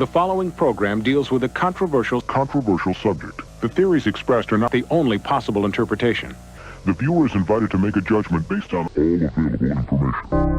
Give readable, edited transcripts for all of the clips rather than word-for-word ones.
The following program deals with a controversial subject. The theories expressed are not the only possible interpretation. The viewer is invited to make a judgment based on all available information.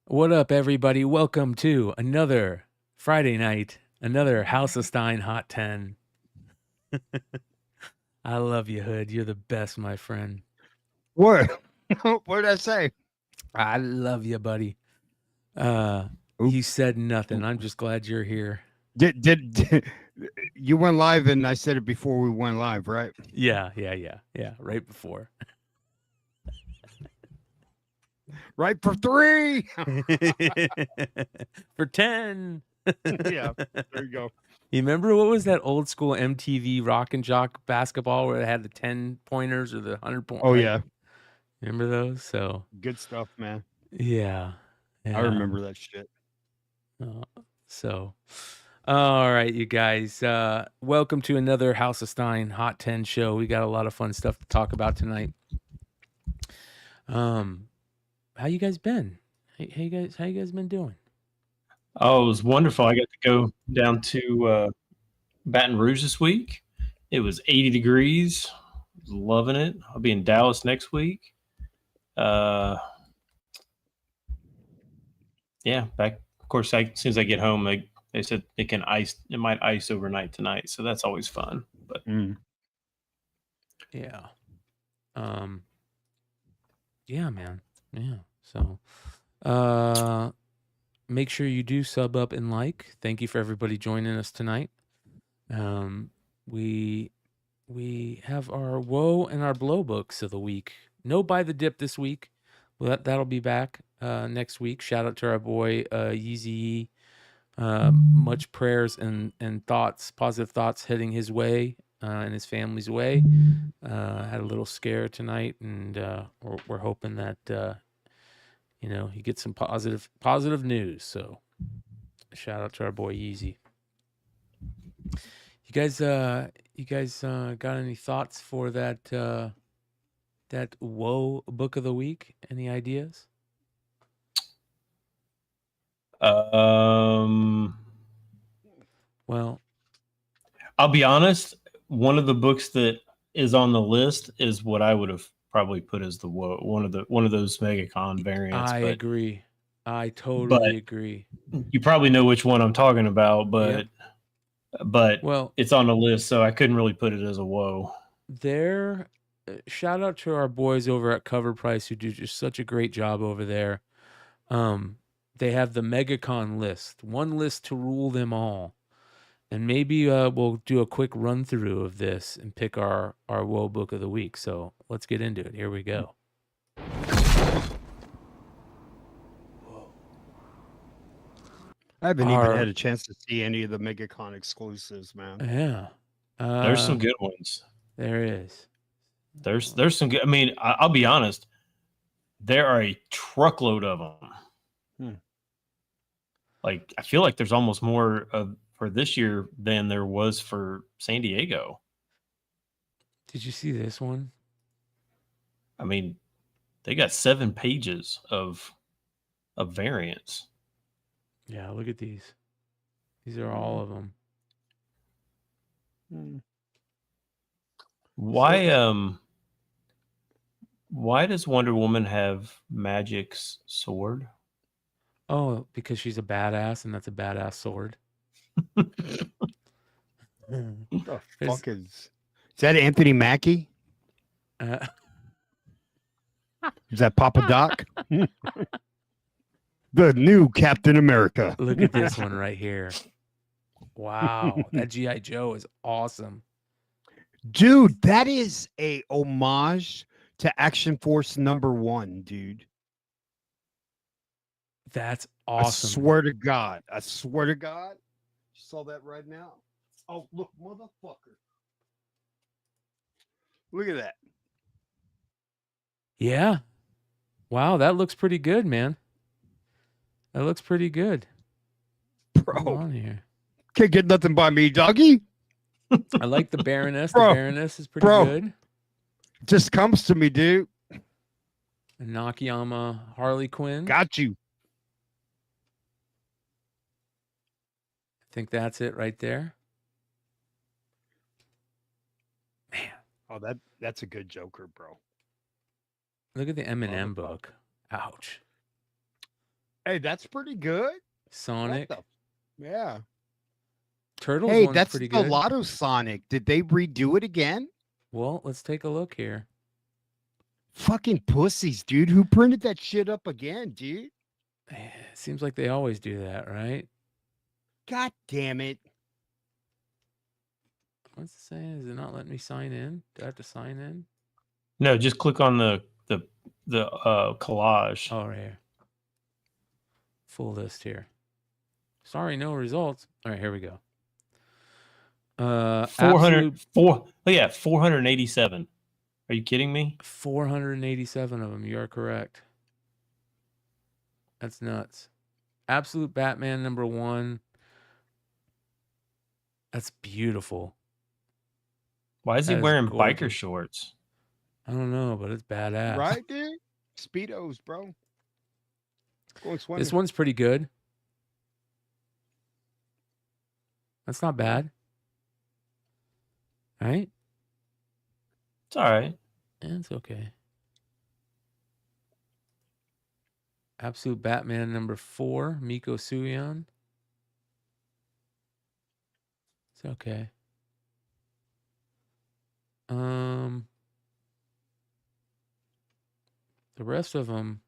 What up, everybody? Welcome to another Friday night, another House of Stein Hot 10. I love you, Hood. You're the best, my friend. What? What did I say? I love you, buddy. You said nothing. I'm just glad you're here. Did you went live and I said it before we went live, right? Yeah. Right before. Right for 3. For 10. Yeah, there you go. You remember what was that old school MTV Rock and Jock basketball where it had the 10 pointers or the 100 pointers? Oh, yeah. Remember those? So Good stuff, man. yeah. I remember that shit. All right, you guys. Welcome to another House of Stein Hot 10 show. We got a lot of fun stuff to talk about tonight. How you guys been? How you guys been doing? Oh, it was wonderful. I got to go down to Baton Rouge this week. It was 80 degrees. Loving it. I'll be in Dallas next week. Yeah, back. Of course, as soon as I get home, they said it might ice overnight tonight, so that's always fun. But yeah, yeah, man, yeah. So, make sure you do sub up and like. Thank you for everybody joining us tonight. We have our woe and our blow books of the week. No buy the dip this week. Well, that'll be back next week. Shout out to our boy YeeZee Yee. Much prayers and thoughts, positive thoughts heading his way and his family's way. Had a little scare tonight, and we're hoping that he gets some positive news. So shout out to our boy YeeZee. You guys got any thoughts for that woe book of the week? Any ideas? Well, I'll be honest. One of the books that is on the list is what I would have probably put as the woe. One of those MegaCon variants. I agree. I totally agree. You probably know which one I'm talking about, but well, it's on the list, so I couldn't really put it as a woe. Shout out to our boys over at Cover Price who do just such a great job over there. They have the MegaCon list, one list to rule them all. And maybe we'll do a quick run through of this and pick our woe book of the week. So let's get into it. Here we go. I haven't even had a chance to see any of the MegaCon exclusives, man. Yeah. There's some good ones. There is. There's some good. I mean, I'll be honest. There are a truckload of them. Like, I feel like there's almost more for this year than there was for San Diego. Did you see this one? I mean, they got 7 pages of variants. Yeah, look at these. These are all of them. Why does Wonder Woman have Magic's sword? Oh, because she's a badass, and that's a badass sword. What the fuck is that? Anthony Mackie? Is that Papa Doc? The new Captain America. Look at this one right here. Wow, that G.I. Joe is awesome. Dude, that is a homage to Action Force #1, dude. That's awesome. I swear to God. You saw that right now. Oh, look, motherfucker. Look at that. Yeah. Wow, that looks pretty good, man. That looks pretty good. Hold Bro. on here. Can't get nothing by me, doggy. I like the Baroness. Bro. The Baroness is pretty Bro. good. Just comes to me, dude. And Nakayama Harley Quinn. Got you. I think that's it right there. Man, Oh, that's a good Joker, bro. look at the Eminem book. Ouch. Hey, that's pretty good. Sonic. Yeah. Turtles Hey, one's that's pretty the good. Lotto Sonic. Did they redo it again? Well, let's take a look here. Fucking pussies, dude. Who printed that shit up again, dude? It seems like they always do that, right? God damn it. What's it saying? Is it not letting me sign in? Do I have to sign in? No, just click on the collage. Oh, right here. Full list here. Sorry, no results. All right, here we go. 487. Are you kidding me? 487 of them. You are correct. That's nuts. Absolute Batman #1. That's beautiful. Why is he That is wearing biker gorgeous. shorts? I don't know, but it's badass. Right, dude? Speedos, bro. Going swimming. This one's pretty good. That's not bad. Right? It's all right. Yeah, it's okay. Absolute Batman #4, Miko Suyon. It's okay. The rest of them,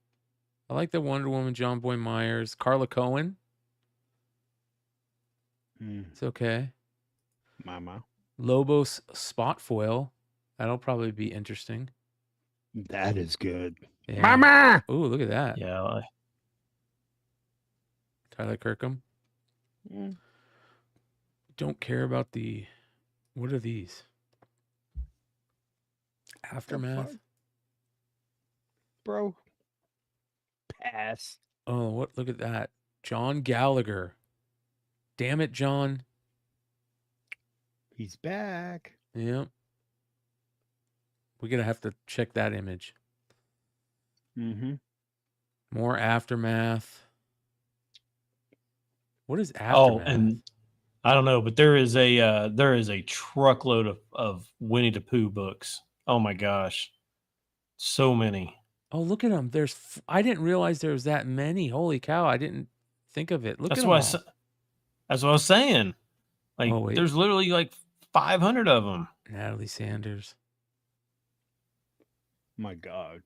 I like the Wonder Woman, John Boy Myers, Carla Cohen. It's okay. Mama. Lobos Spot Foil. That'll probably be interesting. That is good. Yeah. Mama! Ooh, look at that. Yeah. Tyler Kirkham. Mm. Don't care about the... What are these? Aftermath? fuck? Bro. Pass. Oh, what? Look at that. John Gallagher. Damn it, John. He's back. Yep. We're going to have to check that image. Mm-hmm. More Aftermath. What is Aftermath? Oh, and I don't know, but there is a truckload of Winnie the Pooh books. Oh my gosh, so many. Oh, look at them. I didn't realize there was that many. Holy cow. I didn't think of it. Look That's at what them. that's what I was saying. Like, Oh, wait. there's literally like 500 of them. Natalie Sanders. My God.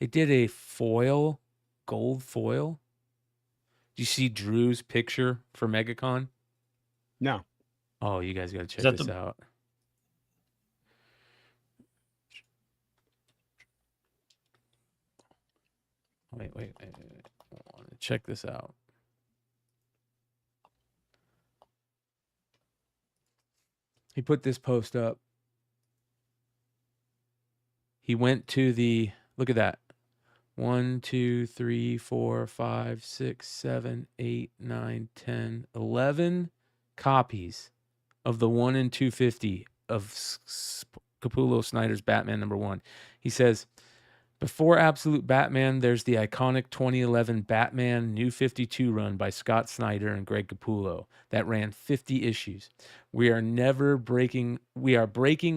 They did a foil, gold foil. Do you see Drew's picture for MegaCon? No. Oh, you guys got to check that this the- out. Wait. Hold on. Check this out. He put this post up. He went to look at that. 1, 2, 3, 4, 5, 6, 7, 8, 9, 10, 11 copies of the 1 in 250 of Capullo Snyder's Batman #1. He says, before Absolute Batman, there's the iconic 2011 Batman New 52 run by Scott Snyder and Greg Capullo that ran 50 issues. We are breaking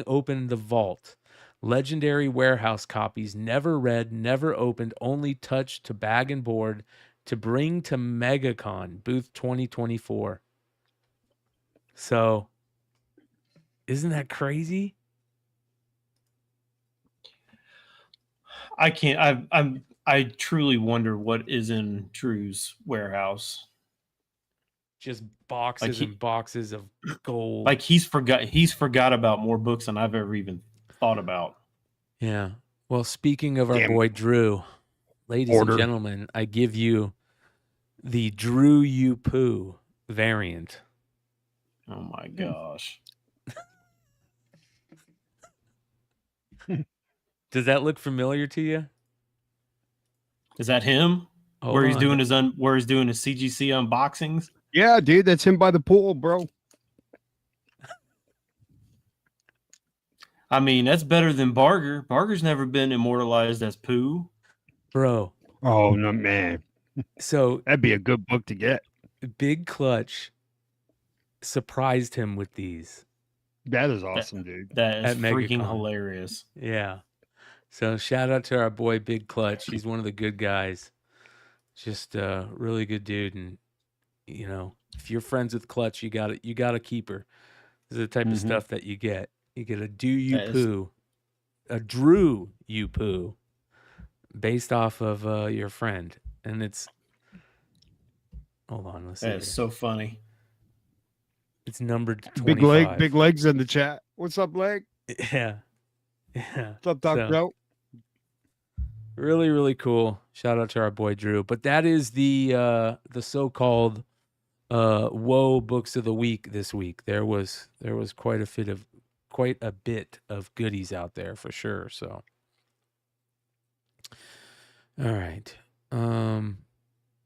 open the vault. Legendary warehouse copies, never read, never opened, only touched to bag and board to bring to MegaCon, booth 2024. So, isn't that crazy? I can't. I truly wonder what is in Drew's warehouse. Just boxes and boxes of gold. Like he's forgot about more books than I've ever even thought about. Yeah. Well, speaking of our boy Drew, ladies and gentlemen, I give you the Drew You Poo variant. Oh my gosh. Does that look familiar to you? Is that him? Hold Where he's on. doing his CGC unboxings? Yeah, dude, that's him by the pool, bro. I mean, that's better than Barger. Barger's never been immortalized as Pooh. Bro. Oh no, man. So That'd be a good book to get. Big Clutch surprised him with these. That is awesome, dude. That is At freaking MegaCon. hilarious. Yeah. So shout out to our boy Big Clutch. He's one of the good guys. Just a really good dude. And you know, if you're friends with Clutch, you gotta keep her. This is the type of stuff that you get. You get a Do You That is- Poo, a Drew You Poo, based off of your friend. And it's hold on, let's see. That is here. so funny. It's numbered 25. Big legs in the chat. What's up, leg? Yeah. Yeah. What's up, Doc So- Joe? Really, really cool. Shout out to our boy Drew. But that is the so-called Whoa books of the week this week. There was quite a bit of goodies out there for sure. So all right. Hood,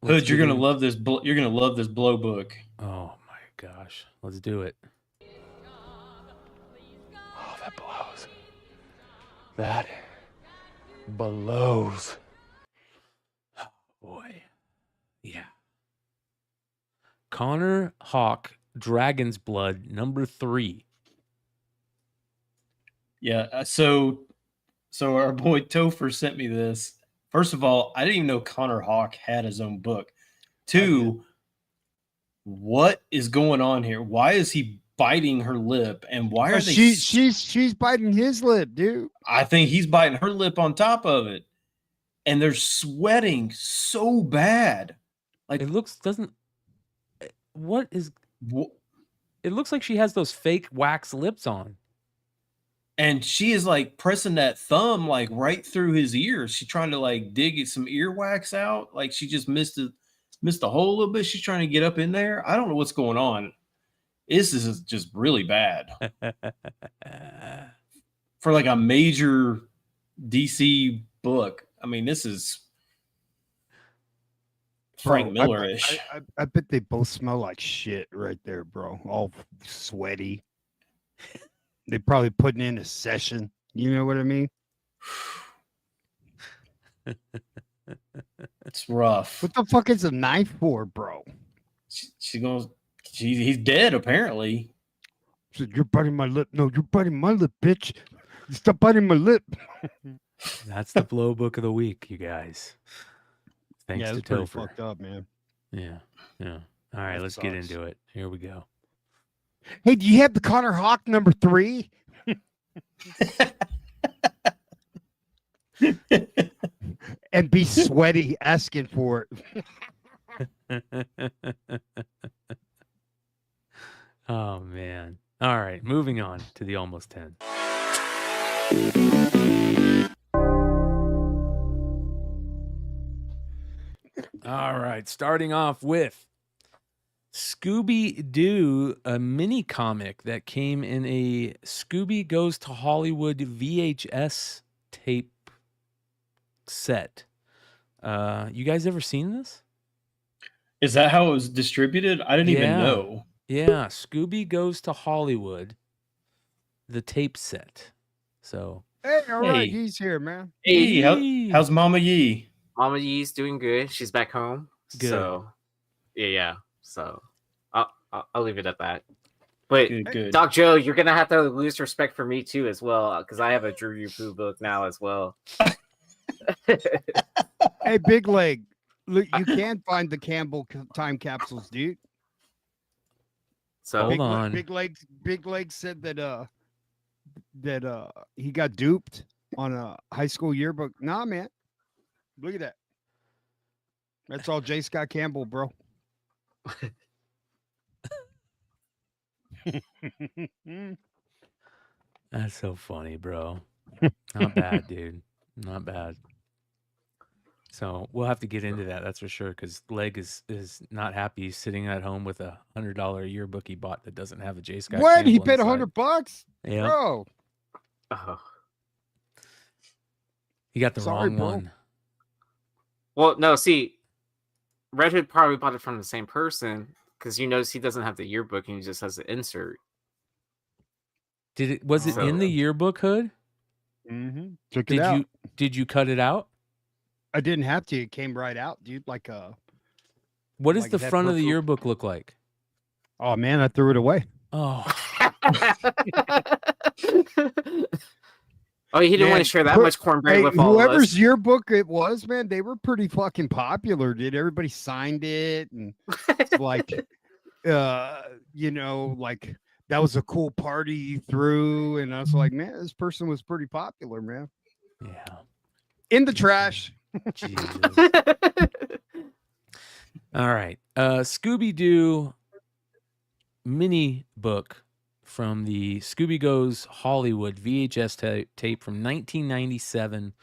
let's you're get gonna in- love this. You're gonna love this blow book. Oh my gosh. Let's do it. Oh, that blows. That blows. Oh, boy. Yeah. Connor Hawk, Dragon's Blood, number 3. Yeah. So our boy Topher sent me this. First of all, I didn't even know Connor Hawk had his own book. 2, what is going on here? Why is he biting her lip? And why are they? She's biting his lip, dude. I think he's biting her lip on top of it, and they're sweating so bad. Like It looks doesn't what is wh- it looks like she has those fake wax lips on. and she is like pressing that thumb like right through his ears. She's trying to like dig some earwax out. Like she just missed a hole a little bit. She's trying to get up in there. I don't know what's going on. This is just really bad for like a major DC book. I mean, this is Frank Bro, Miller-ish. I bet they both smell like shit right there, bro. All sweaty. They probably putting in a session. You know what I mean? It's rough. What the fuck is a knife for, bro? She goes. He's dead apparently. Said, you're biting my lip. No, you're biting my lip, bitch. Stop biting my lip. That's the blow book of the week, you guys. Thanks yeah, to it's pretty Topher. fucked up, man. Yeah. Yeah. All right, That let's get sucks. into it. Here we go. Hey, do you have the Connor Hawk number 3? And be sweaty asking for it. Oh man. All right, moving on to the almost 10. All right, starting off with Scooby-Doo, a mini comic that came in a Scooby Goes to Hollywood VHS tape set. You guys ever seen this? Is that how it was distributed? I didn't even Yeah. know. Yeah, Scooby Goes to Hollywood, the tape set. So, Hey, all right, Hey. he's here, man. Hey, Yee. how's Mama Yee? Mama Yee's doing good. She's back home. Good. So, yeah. So, I'll leave it at that. But Good, good. Doc Joe, you're gonna have to lose respect for me too, as well, because I have a Drew You Poo book now as well. Hey, Big Leg. Look, you can find the Campbell time capsules, dude. So, Hold on. Big Leg said that he got duped on a high school yearbook. Nah, man. Look at that. That's all J. Scott Campbell, bro. That's so funny, bro. Not bad, dude. Not bad. So we'll have to get into that. That's for sure. Because Leg is not happy. He's sitting at home with a $100 yearbook he bought that doesn't have a J. Scott. What? He Campbell paid inside. $100, Yeah. bro. oh, You got the Sorry, wrong bro. one. Well, no, see, Red Hood probably bought it from the same person because you notice he doesn't have the yearbook and he just has the insert. Was it in the yearbook, Hood? Mm-hmm. Took it out. Did you cut it out? I didn't have to. It came right out, dude. What does like the that front of the peripheral- yearbook look like? Oh man, I threw it away. Oh, Oh, he didn't want Man, to share that much cornbread with all of whoever's us. yearbook it was, man, they were pretty fucking popular, dude. Everybody signed it, and it's like, you know, like that was a cool party you threw, and I was like, man, this person was pretty popular, man. yeah. In the trash. Jesus. All right. Scooby-Doo mini book from the Scooby Goes Hollywood VHS tape from 1997,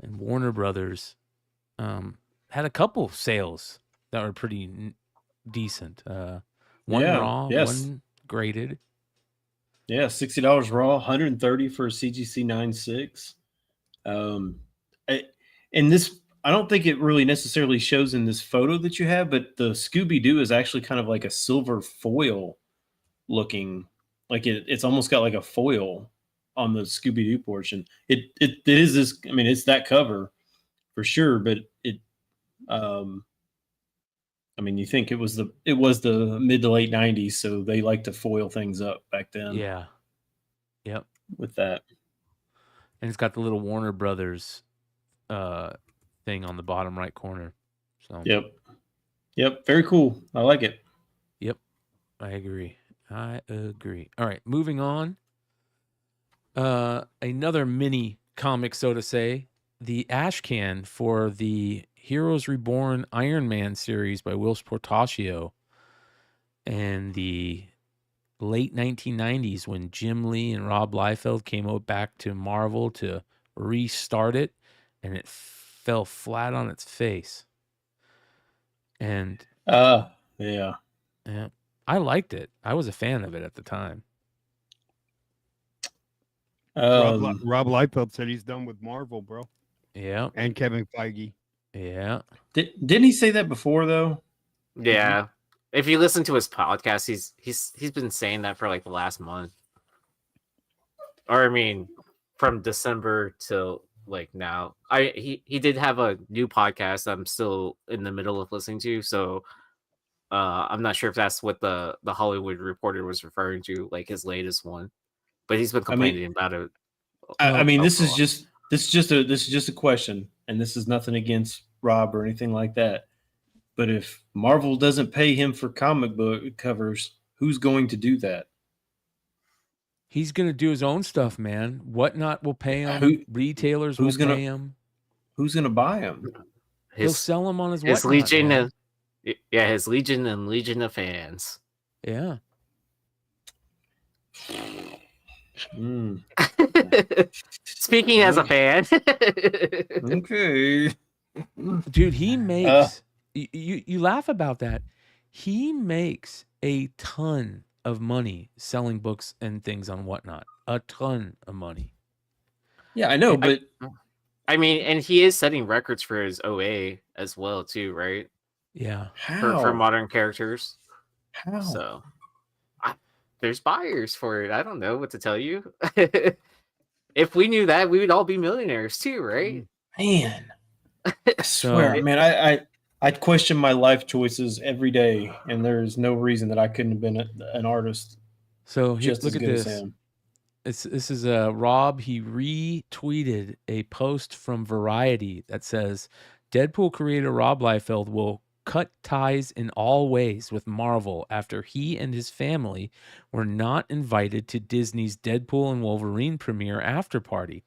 and Warner Brothers had a couple sales that were pretty decent. One raw, one graded. Yeah, $60 raw, $130 for a CGC 9.6. And this, I don't think it really necessarily shows in this photo that you have, but the Scooby-Doo is actually kind of like a silver foil looking, like it's almost got like a foil on the Scooby-Doo portion. It is this, I mean, it's that cover for sure, but I mean, you think it was the mid to late 90s, so they like to foil things up back then. Yeah. Yep. With that. And it's got the little Warner Brothers thing on the bottom right corner. So Yep. Very cool. I like it. Yep. I agree. All right, moving on. Another mini comic, so to say, the ash can for the Heroes Reborn Iron Man series by Will Portacio, and the late 1990s when Jim Lee and Rob Liefeld came back to Marvel to restart it, and it fell flat on its face. And yeah, I liked it. I was a fan of it at the time. Rob Liefeld said he's done with Marvel, bro. Yeah. And Kevin Feige. Yeah. Didn't he say that before though? Yeah. If you listen to his podcast, he's been saying that for like the last month. Or I mean, from December till like now. He did have a new podcast I'm still in the middle of listening to, so I'm not sure if that's what the Hollywood Reporter was referring to, like his latest one. But he's been complaining about it. I mean, this is just a question, and this is nothing against Rob or anything like that. But if Marvel doesn't pay him for comic book covers, who's going to do that? He's going to do his own stuff, man. Whatnot will pay him. Retailers will pay him. Who's going to buy him? He'll sell them on his Whatnot. Legion his Legion and Legion of fans. Yeah. Speaking as a fan. Okay. Dude, he makes you laugh about that. He makes a ton of money selling books and things on Whatnot. A ton of money. Yeah, I know, but I mean, and he is setting records for his OA as well, too, right? Yeah. For modern characters. How? So there's buyers for it. I don't know what to tell you. If we knew that, we would all be millionaires too, right? Man, I swear, man, I'd question my life choices every day, and there's no reason that I couldn't have been an artist. So just look as at good this. as him. This is Rob. He retweeted a post from Variety that says, Deadpool creator Rob Liefeld will cut ties in all ways with Marvel after he and his family were not invited to Disney's Deadpool and Wolverine premiere after party.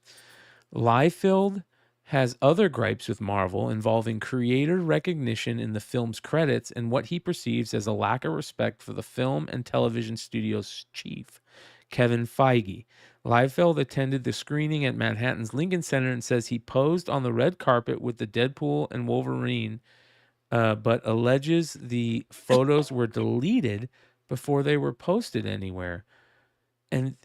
Liefeld has other gripes with Marvel involving creator recognition in the film's credits and what he perceives as a lack of respect for the film and television studio's chief, Kevin Feige. Liefeld attended the screening at Manhattan's Lincoln Center and says he posed on the red carpet with the Deadpool and Wolverine, but alleges the photos were deleted before they were posted anywhere. And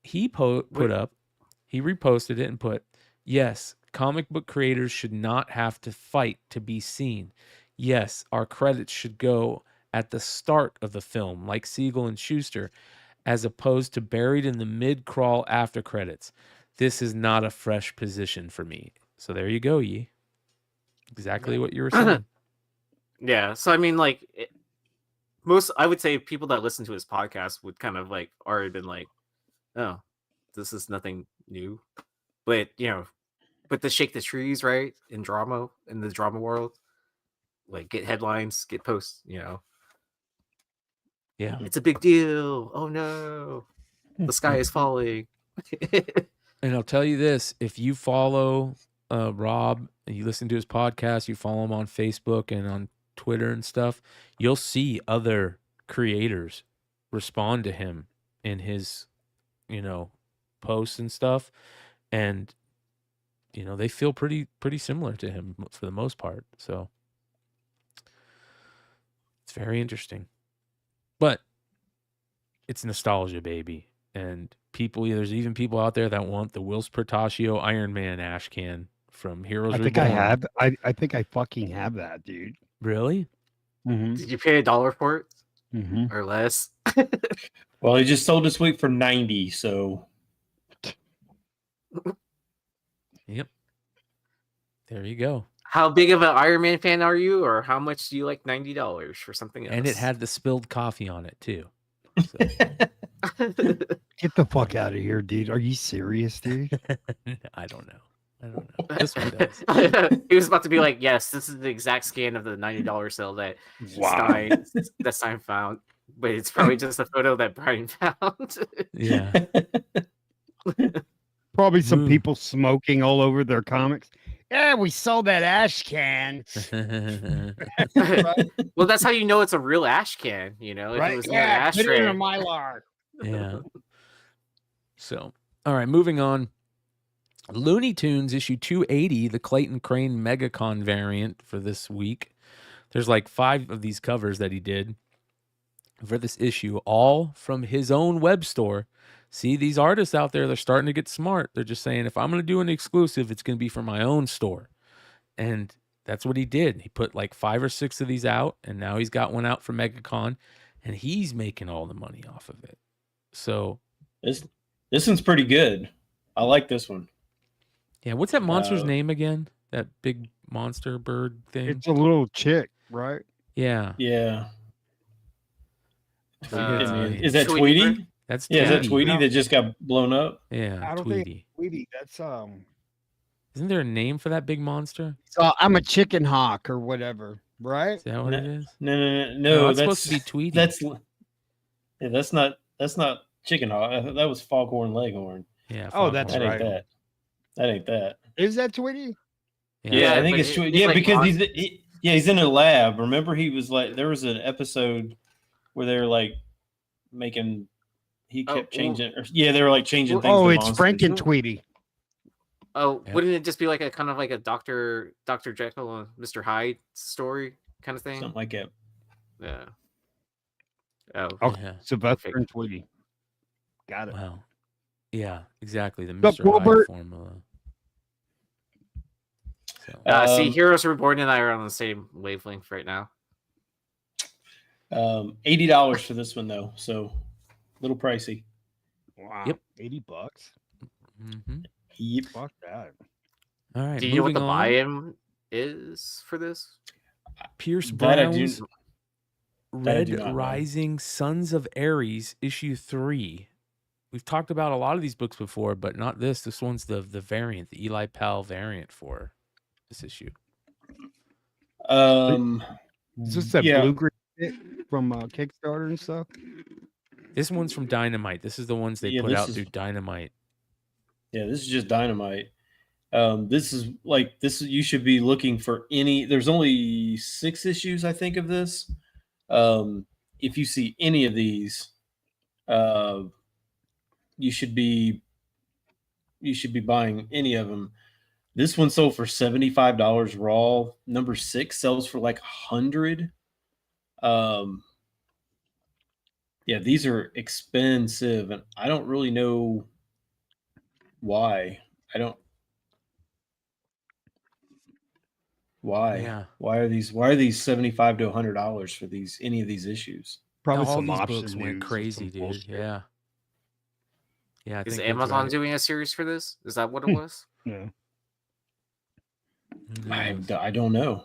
he reposted it and put, Yes, comic book creators should not have to fight to be seen. Yes, our credits should go at the start of the film, like Siegel and Schuster, as opposed to buried in the mid-crawl after credits. This is not a fresh position for me. So there you go, Yee. Exactly what you were saying. Yeah. So I mean, like I would say people that listen to his podcast would kind of like already been like, oh, this is nothing new. But but to shake the trees, right? In the drama world, like get headlines, get posts, Yeah. it's a big deal. Oh no, the sky is falling. And I'll tell you this, if you follow Rob and you listen to his podcast, you follow him on Facebook and on Twitter and stuff, you'll see other creators respond to him in his, posts and stuff. And, they feel pretty similar to him for the most part. So it's very interesting. But it's nostalgia, baby. And there's even people out there that want the Whilce Portacio Iron Man ash can from Heroes I think Reborn. I have. I think I fucking have that, dude. Really? Mm-hmm. Did you pay $1 for it Mm-hmm. or less? Well, he just sold this week for 90, so Yep. There you go. How big of an Iron Man fan are you, or how much do you like $90 for something else? And it had the spilled coffee on it too. So. Get the fuck out of here, dude. Are you serious, dude? I don't know. This one does. He was about to be like, yes, this is the exact scan of the $90 sale that Stein found, but it's probably just a photo that Bryan found. Yeah. Probably some people smoking all over their comics. Yeah, we sold that ash can. Well, that's how you know it's a real ash can, if Right? it was Yeah, an put it in ashtray. a Mylar. Yeah. So, all right, moving on. Looney Tunes issue 280, the Clayton Crane Megacon variant for this week. There's like 5 of these covers that he did for this issue, all from his own web store. See, these artists out there, they're starting to get smart. They're just saying, if I'm going to do an exclusive, it's going to be for my own store. And that's what he did. He put like 5 or 6 of these out, and now he's got one out for MegaCon, and he's making all the money off of it. So this one's pretty good. I like this one. Yeah, what's that monster's name again? That big monster bird thing? It's a little chick, right? Yeah. Yeah. Tweety. Is that Tweety? That's Tweety. Tweety. Is that Tweety that just got blown up? Yeah, I don't Tweety. think Tweety. That's Isn't there a name for that big monster? So I'm a chicken hawk or whatever, right? Is that what it is? No, it's supposed to be Tweety. That's not Chicken Hawk. That was Foghorn Leghorn. Yeah. Oh, that's That right. ain't that. That ain't that. Is that Tweety? Yeah, I think it's Tweety. Yeah, like because he's in a lab. Remember, he was like, there was an episode where they were like making. He kept changing. They were like changing things. Oh, to it's monsters. Frank and Tweety. Oh, Yep. wouldn't it just be like a kind of like a Dr. Jekyll and Mr. Hyde story kind of thing? Something like that. Yeah. Oh, Okay. Yeah. Sylvester Perfect. and Tweety. Got it. Wow. Yeah, exactly. The What's Mr. up, Hyde Wilbert? formula. So. see, Heroes Reborn and I are on the same wavelength right now. $80 for this one though, so a little pricey. Wow. Yep. $80. Mm-hmm. Yep. Fuck that. All right. Do you know what moving the on. buy-in is for this? Pierce That I do- Brown's that I do Red not know. Rising Sons of Ares issue 3. We've talked about a lot of these books before, but not this. This one's the variant, the Eli Pal variant for this issue. Is this that blue green shit from Kickstarter and stuff? This one's from Dynamite. This is the ones they put this out is- through Dynamite. Yeah, this is just Dynamite. This is you should be looking for any. There's only 6 issues, I think, of this. If you see any of these, you should be buying any of them. This one sold for $75 raw. Number 6 sells for like $100. Yeah, these are expensive, and I don't really know why. Why? Yeah. Why are these $75 to $100 for any of these issues? Probably All some these option books went news or crazy, some dude. bullshit. Yeah. Yeah, I Is think Amazon that's doing a series for this? Is that what it was? Yeah. right. I don't know.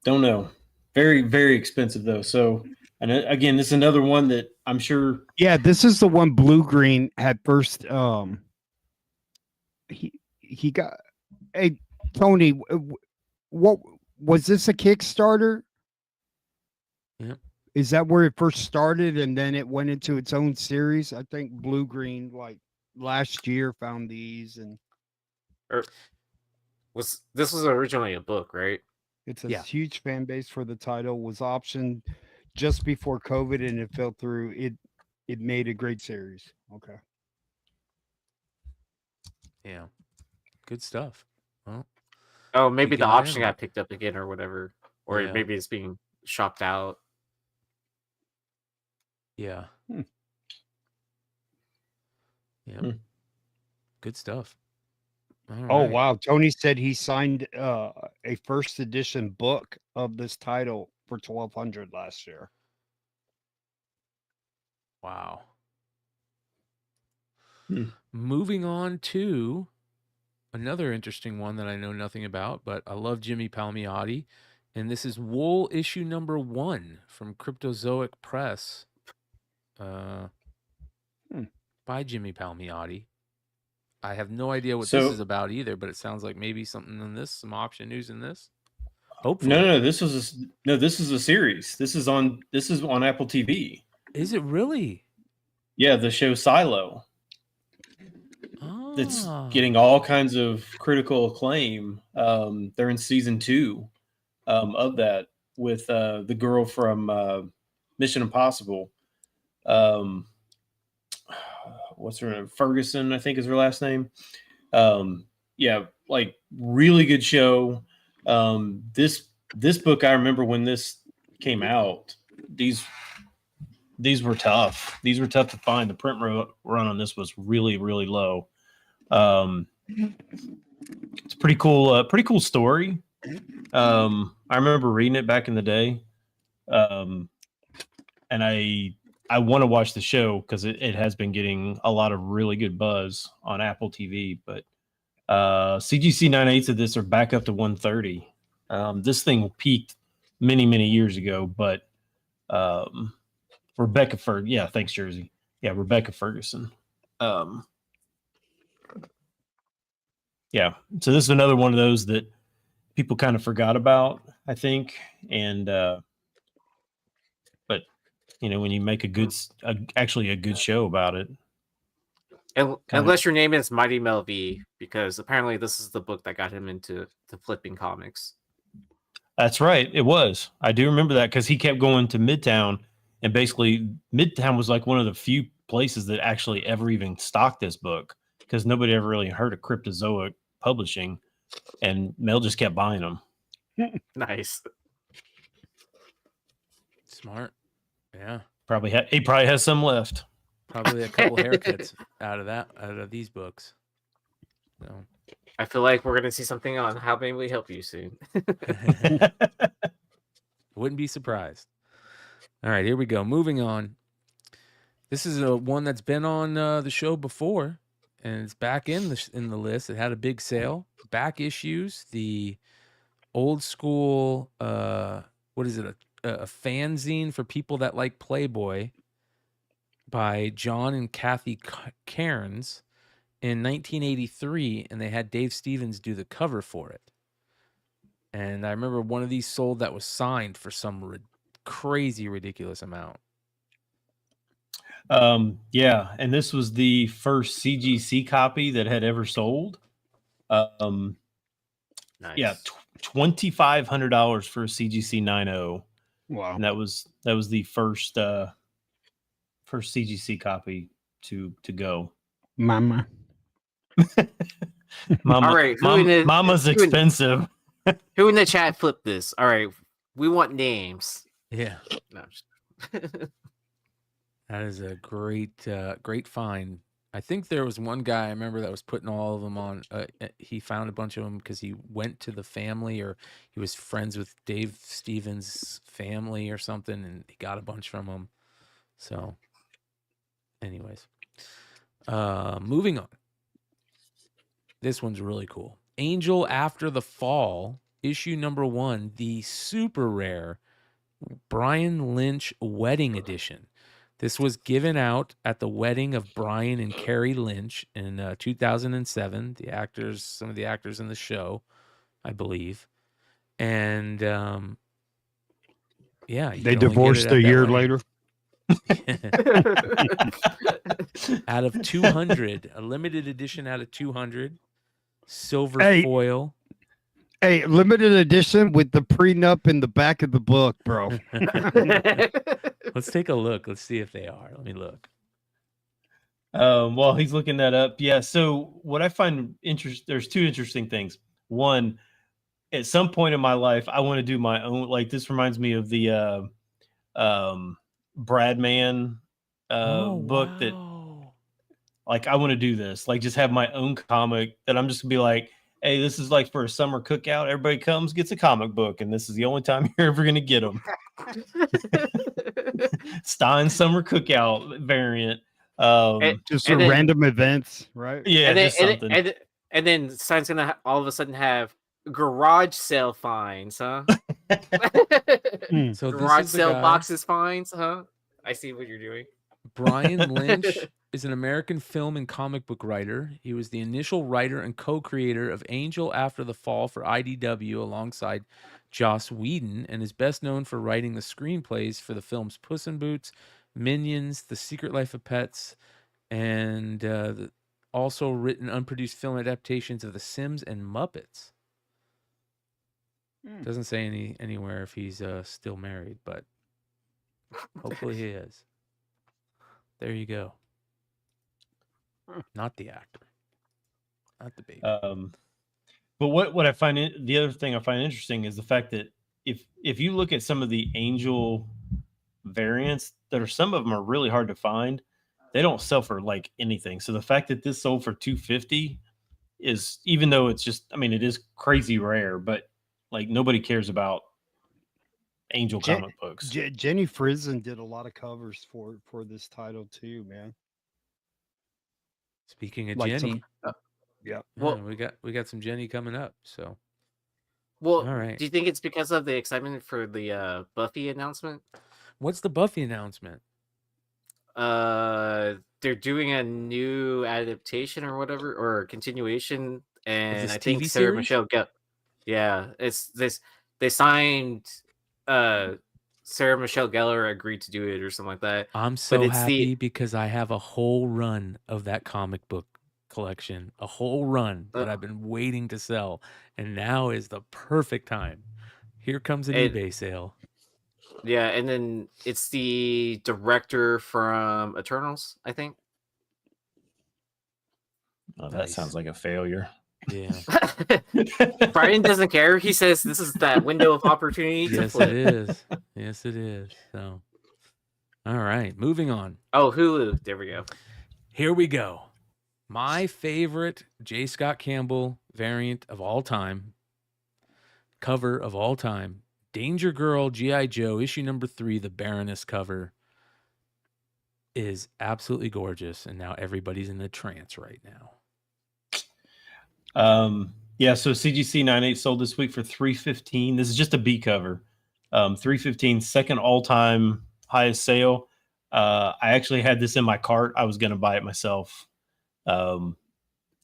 Don't know. Very, very expensive though. So, and again, this is another one that I'm sure. Yeah, this is the one Blue Green had first. He got. Hey, Tony, what was this a Kickstarter? Yep. Is that where it first started and then it went into its own series? I think Blue Green like last year found these and Or this was originally a book, right? it's a Yeah. huge fan base for the title, was optioned just before COVID and it fell through. It made a great series. Okay. Yeah. Good stuff. Well, Oh, maybe You the got option in. got picked up again or whatever, or Yeah. maybe it's being shopped out. yeah. Hmm. Yep. Hmm. Good stuff. All Oh right. wow. Tony said he signed a first edition book of this title for $1,200 last year. Wow. Hmm. Moving on to another interesting one that I know nothing about, but I love Jimmy Palmiotti. And this is Wool issue number 1 from Cryptozoic Press by Jimmy Palmiotti. I have no idea what this is about either, but it sounds like maybe something in this, some option news in this. Hopefully. No, this is a series. This is on Apple TV. Is it really? Yeah, the show Silo. That's getting all kinds of critical acclaim. They're in season 2 of that with the girl from Mission Impossible. What's her name? Ferguson, I think is her last name. Yeah, like really good show. This book, I remember when this came out, these were tough. These were tough to find. The print run on this was really, really low. It's pretty cool story. I remember reading it back in the day. And I want to watch the show because it has been getting a lot of really good buzz on Apple TV. But CGC 9/8 of this are back up to 130. This thing peaked many, many years ago, but Rebecca Ferguson. Yeah, thanks, Jersey. Yeah, Rebecca Ferguson. Yeah, so this is another one of those that people kind of forgot about, I think. And but when you make actually a good show about it. Unless your name is Mighty Mel V, because apparently this is the book that got him into flipping comics. That's right. It was. I do remember that because he kept going to Midtown, and basically Midtown was like one of the few places that actually ever even stocked this book because nobody ever really heard of Cryptozoic Publishing, and Mel just kept buying them. Nice. Smart. Yeah. He probably has some left. Probably a couple haircuts out of these books. So. I feel like we're gonna see something on How May We Help You soon. Wouldn't be surprised. All right, here we go. Moving on. This is one that's been on the show before, and it's back in the list. It had a big sale. Back issues, the old school. What is it? A fanzine for people that like Playboy by John and Kathy Cairns in 1983, and they had Dave Stevens do the cover for it. And I remember one of these sold that was signed for some crazy, ridiculous amount. Yeah, and this was the first CGC copy that had ever sold. Nice. Yeah, $2,500 for a CGC 9.0. Wow. And that was the first CGC copy to go. Mama. All right, Mama's expensive. Who in the chat flipped this? All right, we want names. Yeah. No, That is a great find I think there was one guy I remember that was putting all of them on. He found a bunch of them because he went to the family, or he was friends with Dave Stevens' family or something, and he got a bunch from them. So, anyways, moving on. This one's really cool. Angel After the Fall, issue number 1, the super rare Brian Lynch Wedding Edition. This was given out at the wedding of Brian and Carrie Lynch in 2007. The actors, some of the actors in the show, I believe. And yeah, They divorced a year later. Out of 200, a limited edition out of 200, silver foil. Hey, limited edition with the prenup in the back of the book, bro. Let's take a look. Let's see if they are. Let me look. While he's looking that up, yeah. So what I find there's two interesting things. One, at some point in my life, I want to do my own. Like this reminds me of the Bradman book that, like, I want to do this. Like, just have my own comic that I'm just gonna be like, hey, this is like for a summer cookout. Everybody comes, gets a comic book, and this is the only time you're ever going to get them. Stein summer cookout variant. Just for random events, right? Yeah, just something. And then Stein's going to all of a sudden have garage sale finds, huh? So garage sale boxes finds, huh? I see what you're doing. Brian Lynch is an American film and comic book writer. He was the initial writer and co-creator of Angel After the Fall for IDW alongside Joss Whedon, and is best known for writing the screenplays for the films Puss in Boots, Minions, The Secret Life of Pets, and also written unproduced film adaptations of The Sims and Muppets. Doesn't say anywhere if he's still married, but hopefully he is. There you go. Not the actor, not the baby. But what I find the other thing I find interesting is the fact that if you look at some of the Angel variants, some of them are really hard to find. They don't sell for like anything. So the fact that this sold for $250 is, even though it's just, I mean, it is crazy rare, but like nobody cares about Angel comic books. Jenny Frison did a lot of covers for this title too, man. Speaking of like Jenny, yeah. Well, we got some Jenny coming up. So, well, all right. Do you think it's because of the excitement for the Buffy announcement? What's the Buffy announcement? They're doing a new adaptation or whatever, or continuation, and I think Sarah Michelle it's this. They signed. Sarah Michelle Gellar agreed to do it or something like that. I'm so happy because I have a whole run of that comic book collection, a whole run that I've been waiting to sell, and now is the perfect time. Here comes an eBay sale. Yeah, and then it's the director from Eternals, I think. Oh, that sounds like a failure. Yeah. Brian doesn't care. He says this is that window of opportunity. Yes, it is. Yes, it is. So, all right, moving on. Oh, Hulu. There we go. Here we go. My favorite J. Scott Campbell variant of all time, cover of all time, Danger Girl G.I. Joe, issue number 3, the Baroness cover, is absolutely gorgeous, and now everybody's in a trance right now. Yeah, so CGC 98 sold this week for $315. This is just a B cover. $315, second all-time highest sale. I actually had this in my cart. I was going to buy it myself. And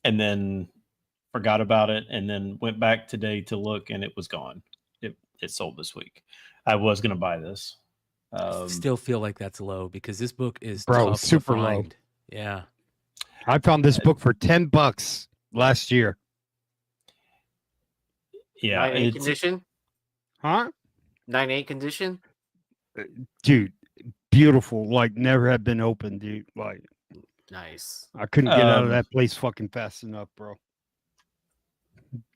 then forgot about it, and then went back today to look, and it was gone. It sold this week. I was going to buy this. I still feel like that's low because this book is super low. Yeah. I found this book for $10 last year. Yeah. 9.8 condition? Huh? 9.8 condition? Dude, beautiful. Like, never had been opened, dude. Like, nice. I couldn't get out of that place fucking fast enough, bro.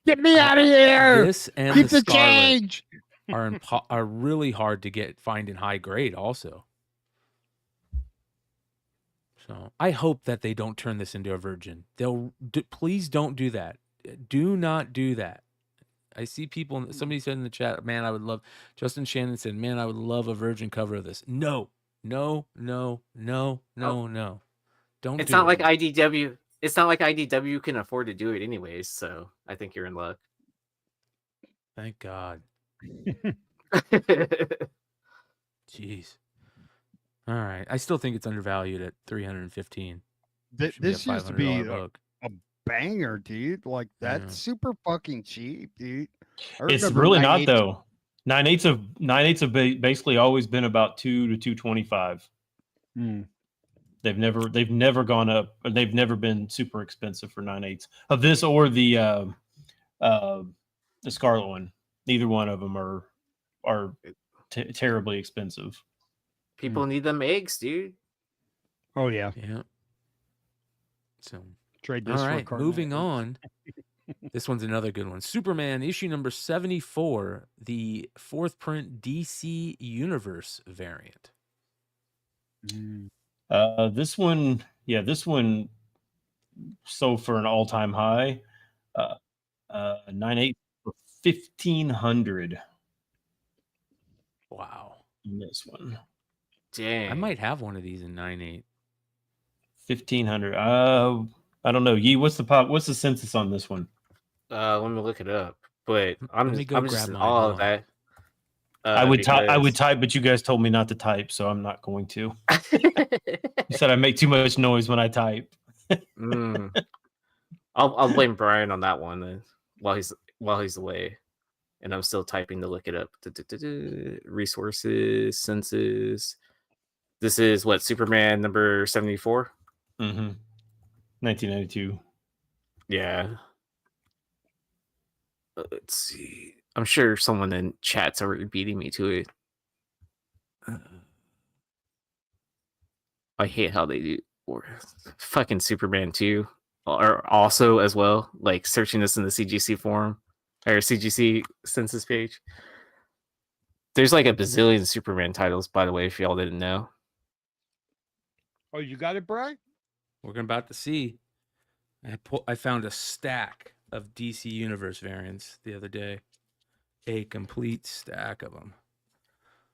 Get me out of here! This and keep the the change are really hard to find in high grade also. So I hope that they don't turn this into a Virgin. Please don't do that. Do not do that. I see people. Somebody said in the chat, "Man, I would love." Justin Shannon said, "Man, I would love a Virgin cover of this." No, no, no, no, no, no. Don't. It's do not it. like IDW. It's not like IDW can afford to do it anyways. So I think you're in luck. Thank God. Jeez. All right. I still think it's undervalued at $315. This used to be book. a banger, dude. Like that's Yeah. super fucking cheap, dude. It's really not though. 9/8 have basically always been about 2 to 225. They've never gone up, or they've never been super expensive for 9/8 of this or the Scarlet one. Neither one of them are terribly expensive. People need them eggs, dude. Oh yeah. Yeah. So Trade this all for right, carton moving eggs. on. This one's another good one. Superman issue number 74, the 4th print DC Universe variant. This one sold for an all-time high. 9/8 for $1,500. Wow. In this one. Dang. I might have one of these in 9/8. 1,500. I don't know. Yee, what's the census on this one? Let me look it up. But I'm just grab in mine. awe Hold of on. that. I would type, but you guys told me not to type, so I'm not going to. You said I make too much noise when I type. I'll blame Brian on that one then, while he's away, and I'm still typing to look it up. Resources, census. This is what, Superman number 74? 1992. Yeah. Let's see. I'm sure someone in chat's already beating me to it. I hate how they do. Or fucking Superman 2 are also as well. Like searching this in the CGC forum or CGC census page. There's like a bazillion Superman titles, by the way, if y'all didn't know. Oh, you got it, Brian? We're about to see. I found a stack of DC Universe variants the other day. A complete stack of them.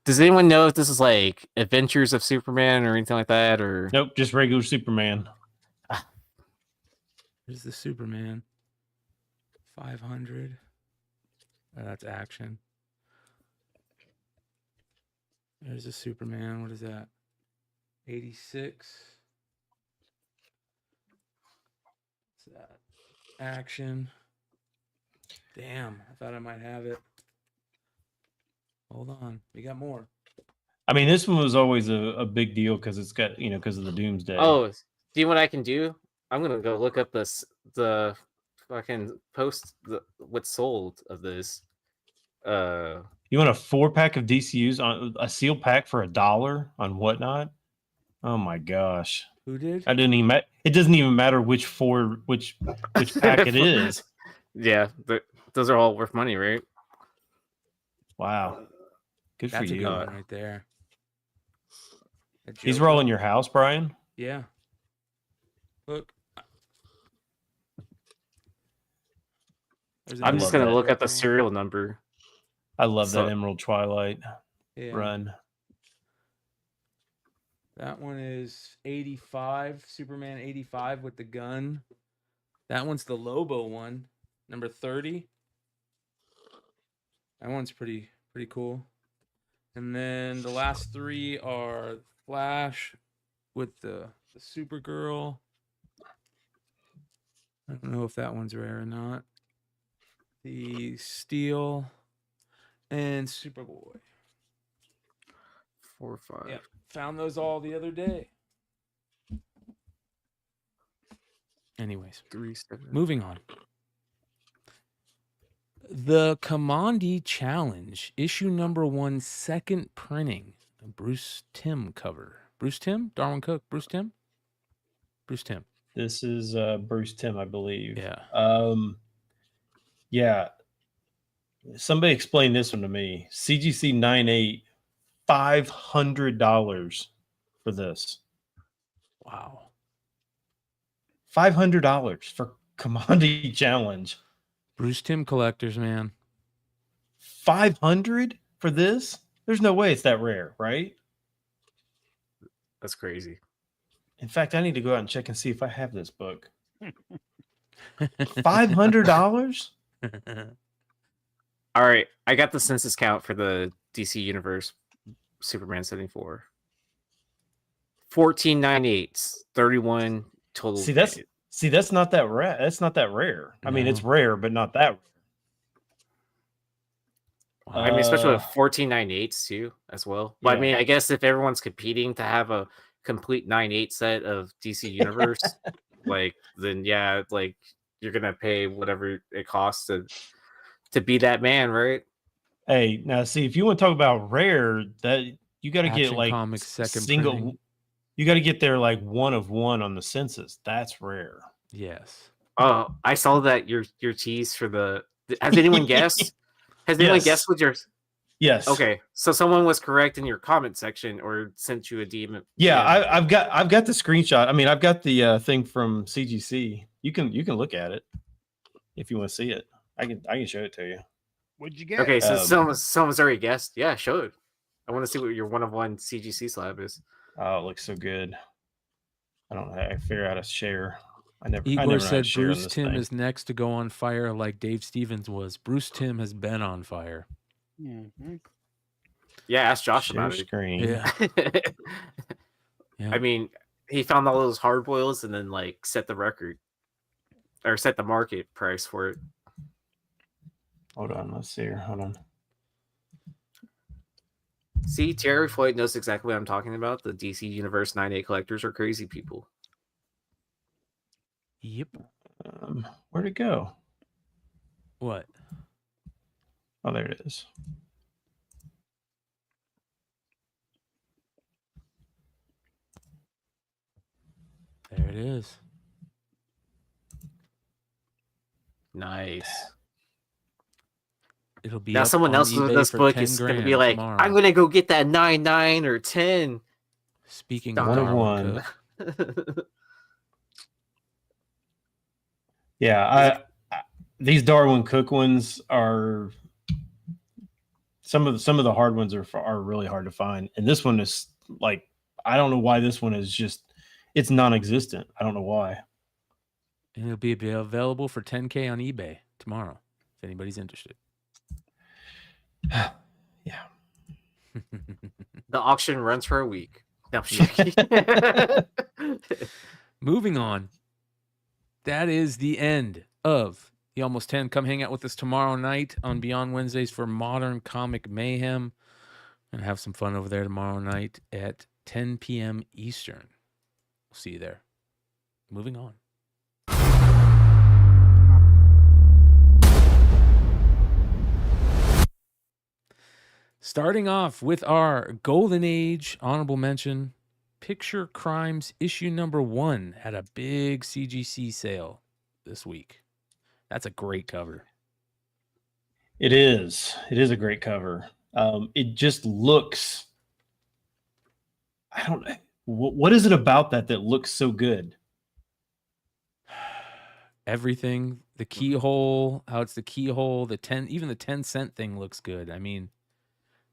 Does anyone know if this is like Adventures of Superman or anything like that? Or nope, just regular Superman. There's the Superman. 500. Oh, that's action. There's a Superman. What is that? 86. What's that? Action. Damn, I thought I might have it. Hold on, we got more. I mean, this one was always a big deal because it's got, because of the Doomsday. Oh, do you know what I can do? I'm gonna go look up the fucking post what's sold of this. You want a 4-pack of DCUs on a sealed pack for $1 on Whatnot? Oh my gosh! Who did? I didn't even. It doesn't even matter which pack it is. Yeah, those are all worth money, right? Wow, good That's for a you. good one right there. These are all in your house, Brian? Yeah. Look. I'm just gonna look at the serial number. I love that Emerald Twilight run. That one is 85, Superman 85 with the gun. That one's the Lobo one, number 30. That one's pretty cool. And then the last three are Flash with the Supergirl. I don't know if that one's rare or not. The Steel and Superboy. 4 or 5. Yep. Found those all the other day. Anyways, 3, 7. moving on. The Commandi Challenge, issue number 1, second printing. A Bruce Timm cover. Bruce Timm? Darwin Cook? Bruce Timm? Bruce Timm. This is Bruce Timm, I believe. Yeah. Yeah. Somebody explain this one to me. CGC 9/8, $500 for this. Wow. $500 for Commodity Challenge. Bruce Timm collectors, man. 500 for this? There's no way it's that rare, right? That's crazy. In fact, I need to go out and check and see if I have this book. $500? All right, I got the census count for the DC Universe Superman 74. 1498s, 31 total. See, that's not that rare. That's not that rare. I mean, it's rare, but not that rare. I mean, especially with 1498s too, as well. But Yeah. I mean, I guess if everyone's competing to have a complete 9/8 set of DC Universe, then yeah, you're gonna pay whatever it costs to be that man, right? Hey, now see, if you want to talk about rare, that you got to get Action like Comics second single. printing. You got to get there like 1 of 1 on the census. That's rare. Yes. Oh, I saw that your tease for the. Has anyone guessed? Has anyone guessed what your? Yes. Okay, so someone was correct in your comment section or sent you a DM. Yeah, I've got the screenshot. I mean, I've got the thing from CGC. You can look at it if you want to see it. I can show it to you. What'd you get? Okay, so someone's already guessed. Yeah, show it. I want to see what your 1 of 1 CGC slab is. Oh, it looks so good. I don't know. I figure out how to share. Igor know how to said share on Bruce this Timm thing. is next to go on fire like Dave Stevens was. Bruce Timm has been on fire. Mhm. Yeah, ask Josh Share about it. screen. Yeah. I mean, he found all those hard boils and then set the record or set the market price for it. Hold on. Let's see here. Hold on. See, Terry Floyd knows exactly what I'm talking about. The DC Universe 9/8 collectors are crazy people. Yep. Where'd it go? What? Oh, there it is. There it is. Nice. It'll be Now up someone on else with eBay this for book 10 is going to grand be like, tomorrow. I'm going to go get that 9/9 or 10. Speaking of 1 of Darwin 1. Cook, Yeah, these Darwin Cook ones are some of the hard ones are really hard to find, and this one is like, I don't know why this one is just, it's non-existent. I don't know why. and it'll be available for 10K on eBay tomorrow if anybody's interested. Yeah. The auction runs for a week. No, I'm joking. Moving on. That is the end of the Almost 10. Come hang out with us tomorrow night on Beyond Wednesdays for Modern Comic Mayhem. And have some fun over there tomorrow night at 10 p.m. Eastern. We'll see you there. Moving on. Starting off with our Golden Age honorable mention, Picture Crimes issue number 1 had a big CGC sale this week. That's a great cover. It is. It is a great cover. It just looks, I don't know. What is it about that looks so good? Everything, the keyhole, how it's the keyhole, even the 10-cent thing looks good. I mean,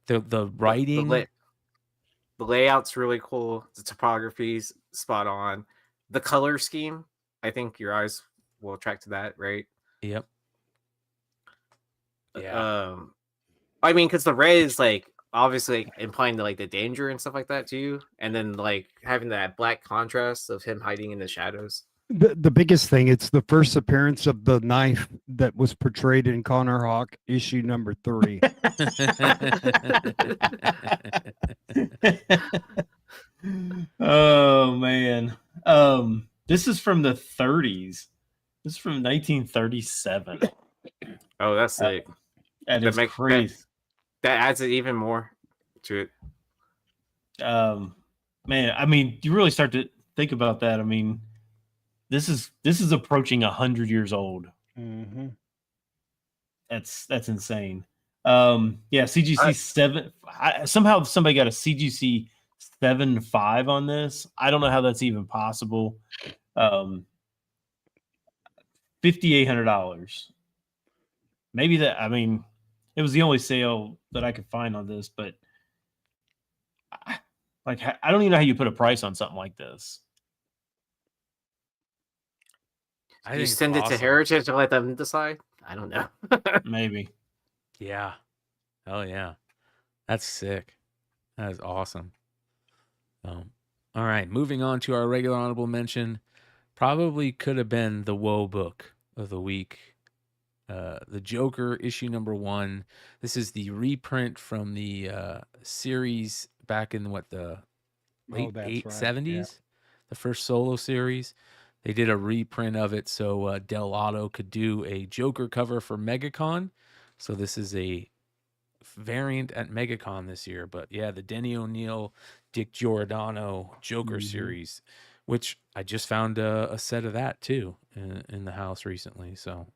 the writing, the layout's really cool. The topography's spot on. The color scheme, I think your eyes will attract to that, right? Yep. Yeah. I mean, because the red is obviously implying the danger and stuff like that too, and then having that black contrast of him hiding in the shadows. The biggest thing, it's the first appearance of the knife that was portrayed in Connor Hawk issue number 3. Oh man. This is from the 30s. This is from 1937. Oh, that's sick. That is crazy. That adds it even more to it. Man, I mean, you really start to think about that. I mean, this is approaching 100 years old. Mm-hmm. That's insane. Yeah, CGC 7. Somehow somebody got a CGC 7.5 on this. I don't know how that's even possible. $5,800. Maybe that. I mean, it was the only sale that I could find on this, but I don't even know how you put a price on something like this. I You think it's send it to awesome. Heritage and let them decide. I don't know. Maybe. Yeah. Oh yeah. That's sick. That is awesome. All right. Moving on to our regular honorable mention. Probably could have been the Woe book of the week. The Joker issue number 1. This is the reprint from the series back in the late that's right. 70s, Yeah. the first solo series. They did a reprint of it so Del Otto could do a Joker cover for MegaCon. So this is a variant at MegaCon this year. But yeah, the Denny O'Neil, Dick Giordano Joker series, which I just found a set of that too in the house recently. So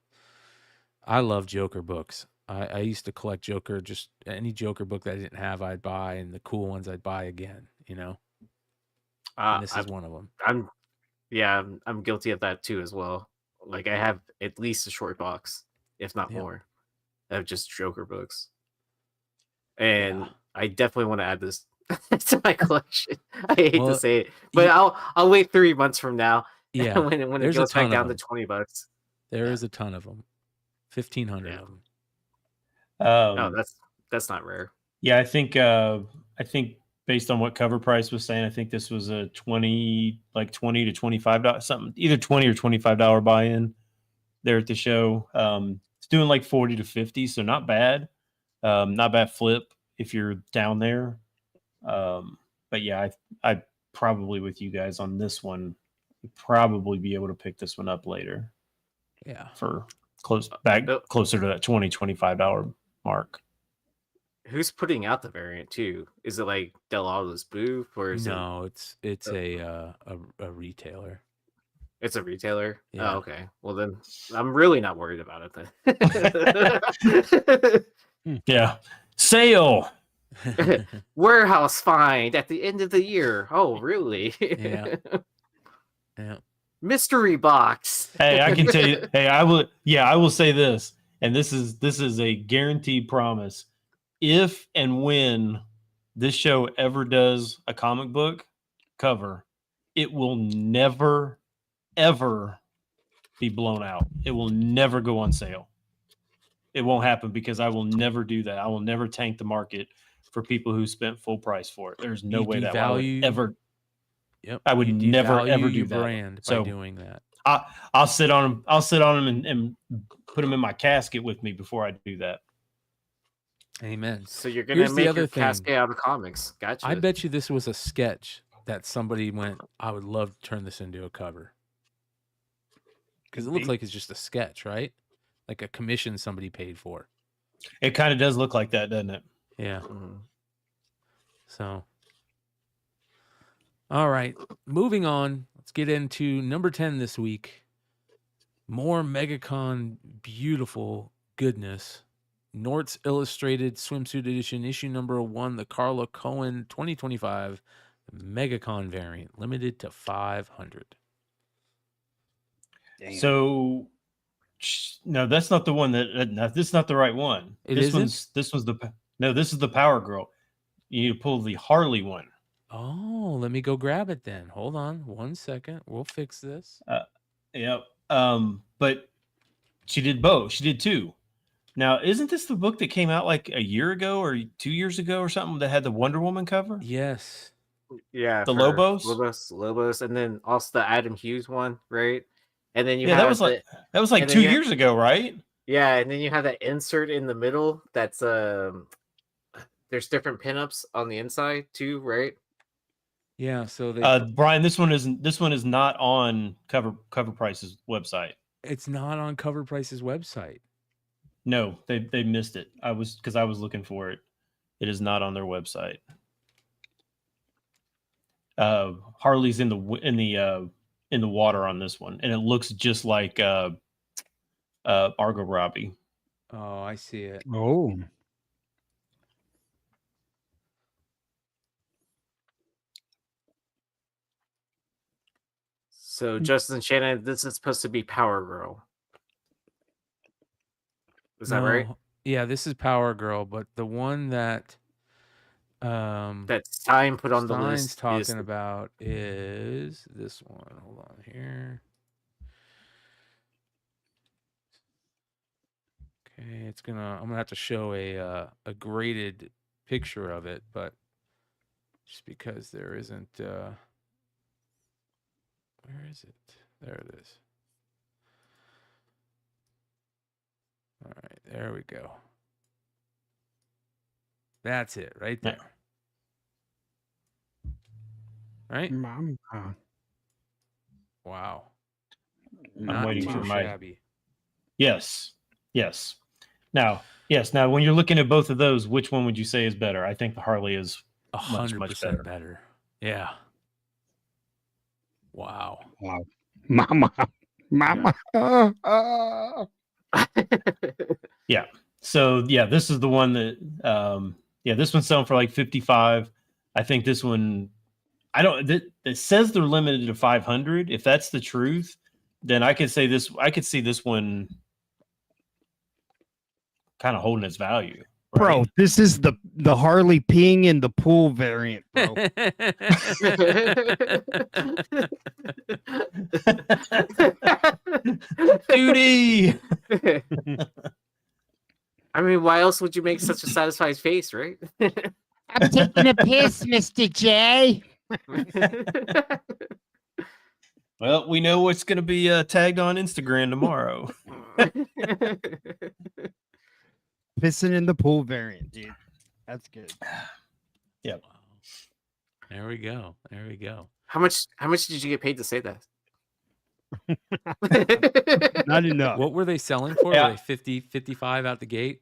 I love Joker books. I used to collect Joker, just any Joker book that I didn't have, I'd buy, and the cool ones I'd buy again, you know? And this is one of them. I'm guilty of that too as well. Like I have at least a short box, if not more, of just Joker books. And I definitely want to add this to my collection. I hate to say it, but I'll wait 3 months from now. Yeah, when it goes back down to $20. There is a ton of them. 1,500 of them. Oh, that's not rare. Yeah, I think based on what Cover Price was saying, I think this was a $20 to $25 something, either $20 or $25 buy-in there at the show. It's doing like 40 to 50, so not bad. Not bad flip if you're down there. But yeah, I probably with you guys on this one, probably be able to pick this one up later. Yeah, for closer to that $20, $25 mark. Who's putting out the variant too? Is it like Del Otto's booth or is it's a retailer. It's a retailer. Yeah. Oh, okay. Well then, I'm really not worried about it then. Yeah, sale. Warehouse find at the end of the year. Oh, really? Yeah. Mystery box. Hey, I can tell you. Hey, I will say this, and this is a guaranteed promise. If and when this show ever does a comic book cover, it will never, ever be blown out. It will never go on sale. It won't happen because I will never do that. I will never tank the market for people who spent full price for it. There's no way that I would ever. Yep. I would never ever do that. Brand by doing that. I'll sit on them. I'll sit on them and put them in my casket with me before I do that. Amen. So you're gonna make your casket out of comics. Gotcha. I bet you this was a sketch that somebody went, I would love to turn this into a cover. Because it looks like it's just a sketch, right? Like a commission somebody paid for. It kind of does look like that, doesn't it? Yeah. So, all right. Moving on. Let's get into number 10 this week. More MegaCon beautiful goodness. Nort's Illustrated Swimsuit Edition, issue number 1, the Carla Cohen 2025 MegaCon variant, limited to 500. Damn. So, no, that's not the one this is not the right one. This is the Power Girl. You need to pull the Harley one. Oh, let me go grab it then. Hold on 1 second. We'll fix this. Yep. But she did both. She did 2. Now, isn't this the book that came out like a year ago or 2 years ago or something that had the Wonder Woman cover? Yes. Yeah. The Lobos, and then also the Adam Hughes one, right? And then you that was like 2 years ago, right? Yeah, and then you have that insert in the middle. That's there's different pinups on the inside too, right? Yeah. So Brian, this one is not on Cover Price's website. It's not on Cover Price's website. No, they missed it. I was looking for it. It is not on their website. Harley's in the water on this one, and it looks just like Margot Robbie. Oh, I see it. Oh. So Justin Shannon, this is supposed to be Power Girl. Is that right? Yeah, this is Power Girl, but the one that That Stein put on the Stein's list talking is about is this one. Hold on here. Okay, I'm gonna have to show a graded picture of it, but just because there isn't where is it? There it is. All right, there we go. That's it right there. Right? Mama. Wow. I'm Not waiting too for my. shabby. Yes. Now, when you're looking at both of those, which one would you say is better? I think the Harley is much 100% better. better. Yeah. Wow. Mama. Yeah. So this is the one that this one's selling for like 55. I think this one, it says they're limited to 500. If that's the truth, then I could see this one kind of holding its value. Right? Bro, this is the Harley peeing in the pool variant, bro. Duty. I mean, why else would you make such a satisfied face, right? I'm taking a piss, Mr. J. Well, we know what's going to be tagged on Instagram tomorrow. Pissing in the pool variant, dude. That's good. Yep. There we go. How much did you get paid to say that? Not enough. What were they selling for? Yeah. Were they 50, 55 out the gate?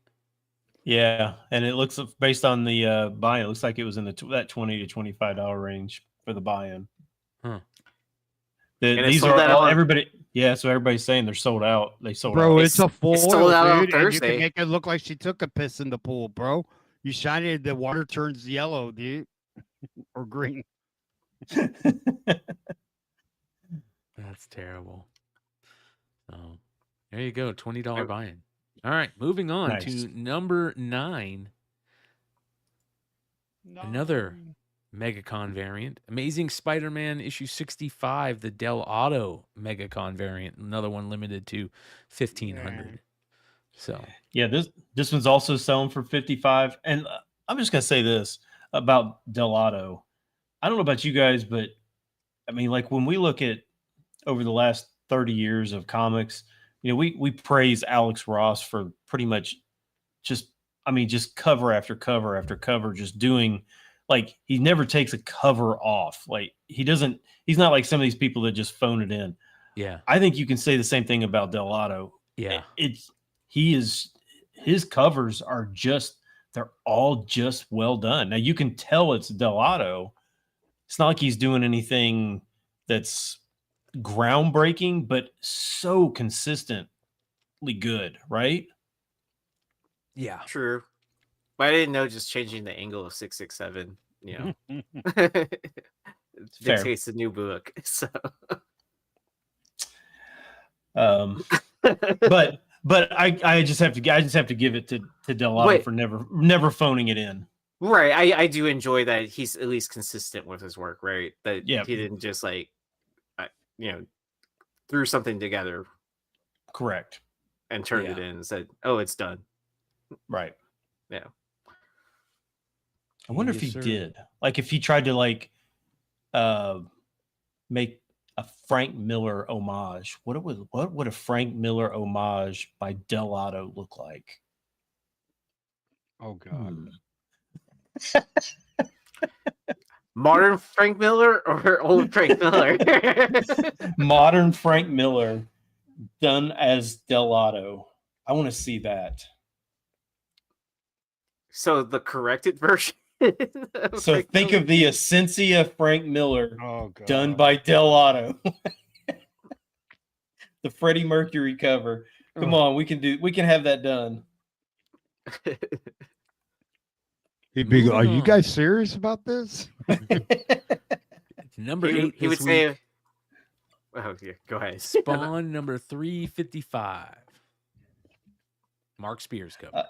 Yeah, and it looks, based on the buy-in, it looks like it was in that $20 to $25 range for the buy-in. Huh. These are all, everybody. Yeah, so everybody's saying they're sold out. They sold out. Bro, it's a foil, sold out on dude, and you Thursday. can make it look like she took a piss in the pool, bro. You shine it, the water turns yellow, dude, or green. That's terrible. So there you go, $20 buy-in. All right, moving on to number 9. Another MegaCon variant. Amazing Spider-Man issue 65, the Del Auto MegaCon variant. Another one limited to 1,500. So yeah, this one's also selling for 55. And I'm just gonna say this about Del Auto. I don't know about you guys, but I mean, like when we look at over the last 30 years of comics, you know, we praise Alex Ross for pretty much just cover after cover after cover, just doing, like, he never takes a cover off. Like he's not like some of these people that just phone it in. yeah, I think you can say the same thing about Del Auto. yeah, His covers are they're all just well done. Now you can tell it's Del Auto. It's not like he's doing anything that's groundbreaking, but so consistently good, right? yeah. True. But I didn't know just changing the angle of 667, you know, dictates the new book. So, but I just have to give it to Del Auto for never phoning it in. Right. I do enjoy that he's at least consistent with his work, right? That he didn't just like, threw something together. Correct. And turned it in and said, oh, it's done. Right. Yeah. I wonder if he did. Like if he tried to like make a Frank Miller homage. What would a Frank Miller homage by Del Auto look like? Oh God. Modern Frank Miller or old Frank Miller? Modern Frank Miller done as Del Auto. I want to see that. So the corrected version. So Frank think Miller. of the Essentia Frank Miller God. done by Del Auto. The Freddie Mercury cover. Come on, we can have that done. He'd be, are you guys serious about this? Number 8. He would say, oh, yeah, go ahead. Spawn number 355. Mark Spears cover.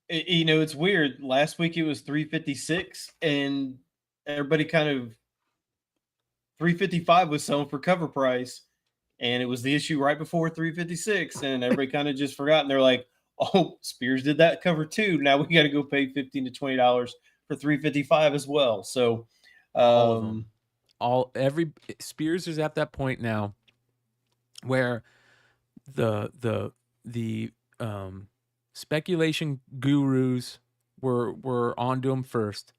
It's weird. Last week it was 356, and everybody kind of 355 was selling for cover price, and it was the issue right before 356, and everybody kind of just forgot. And they're like, "Oh, Spears did that cover too. Now we got to go pay $15 to $20 for 355 as well." So, all of them, every Spears is at that point now where the speculation gurus were onto him first,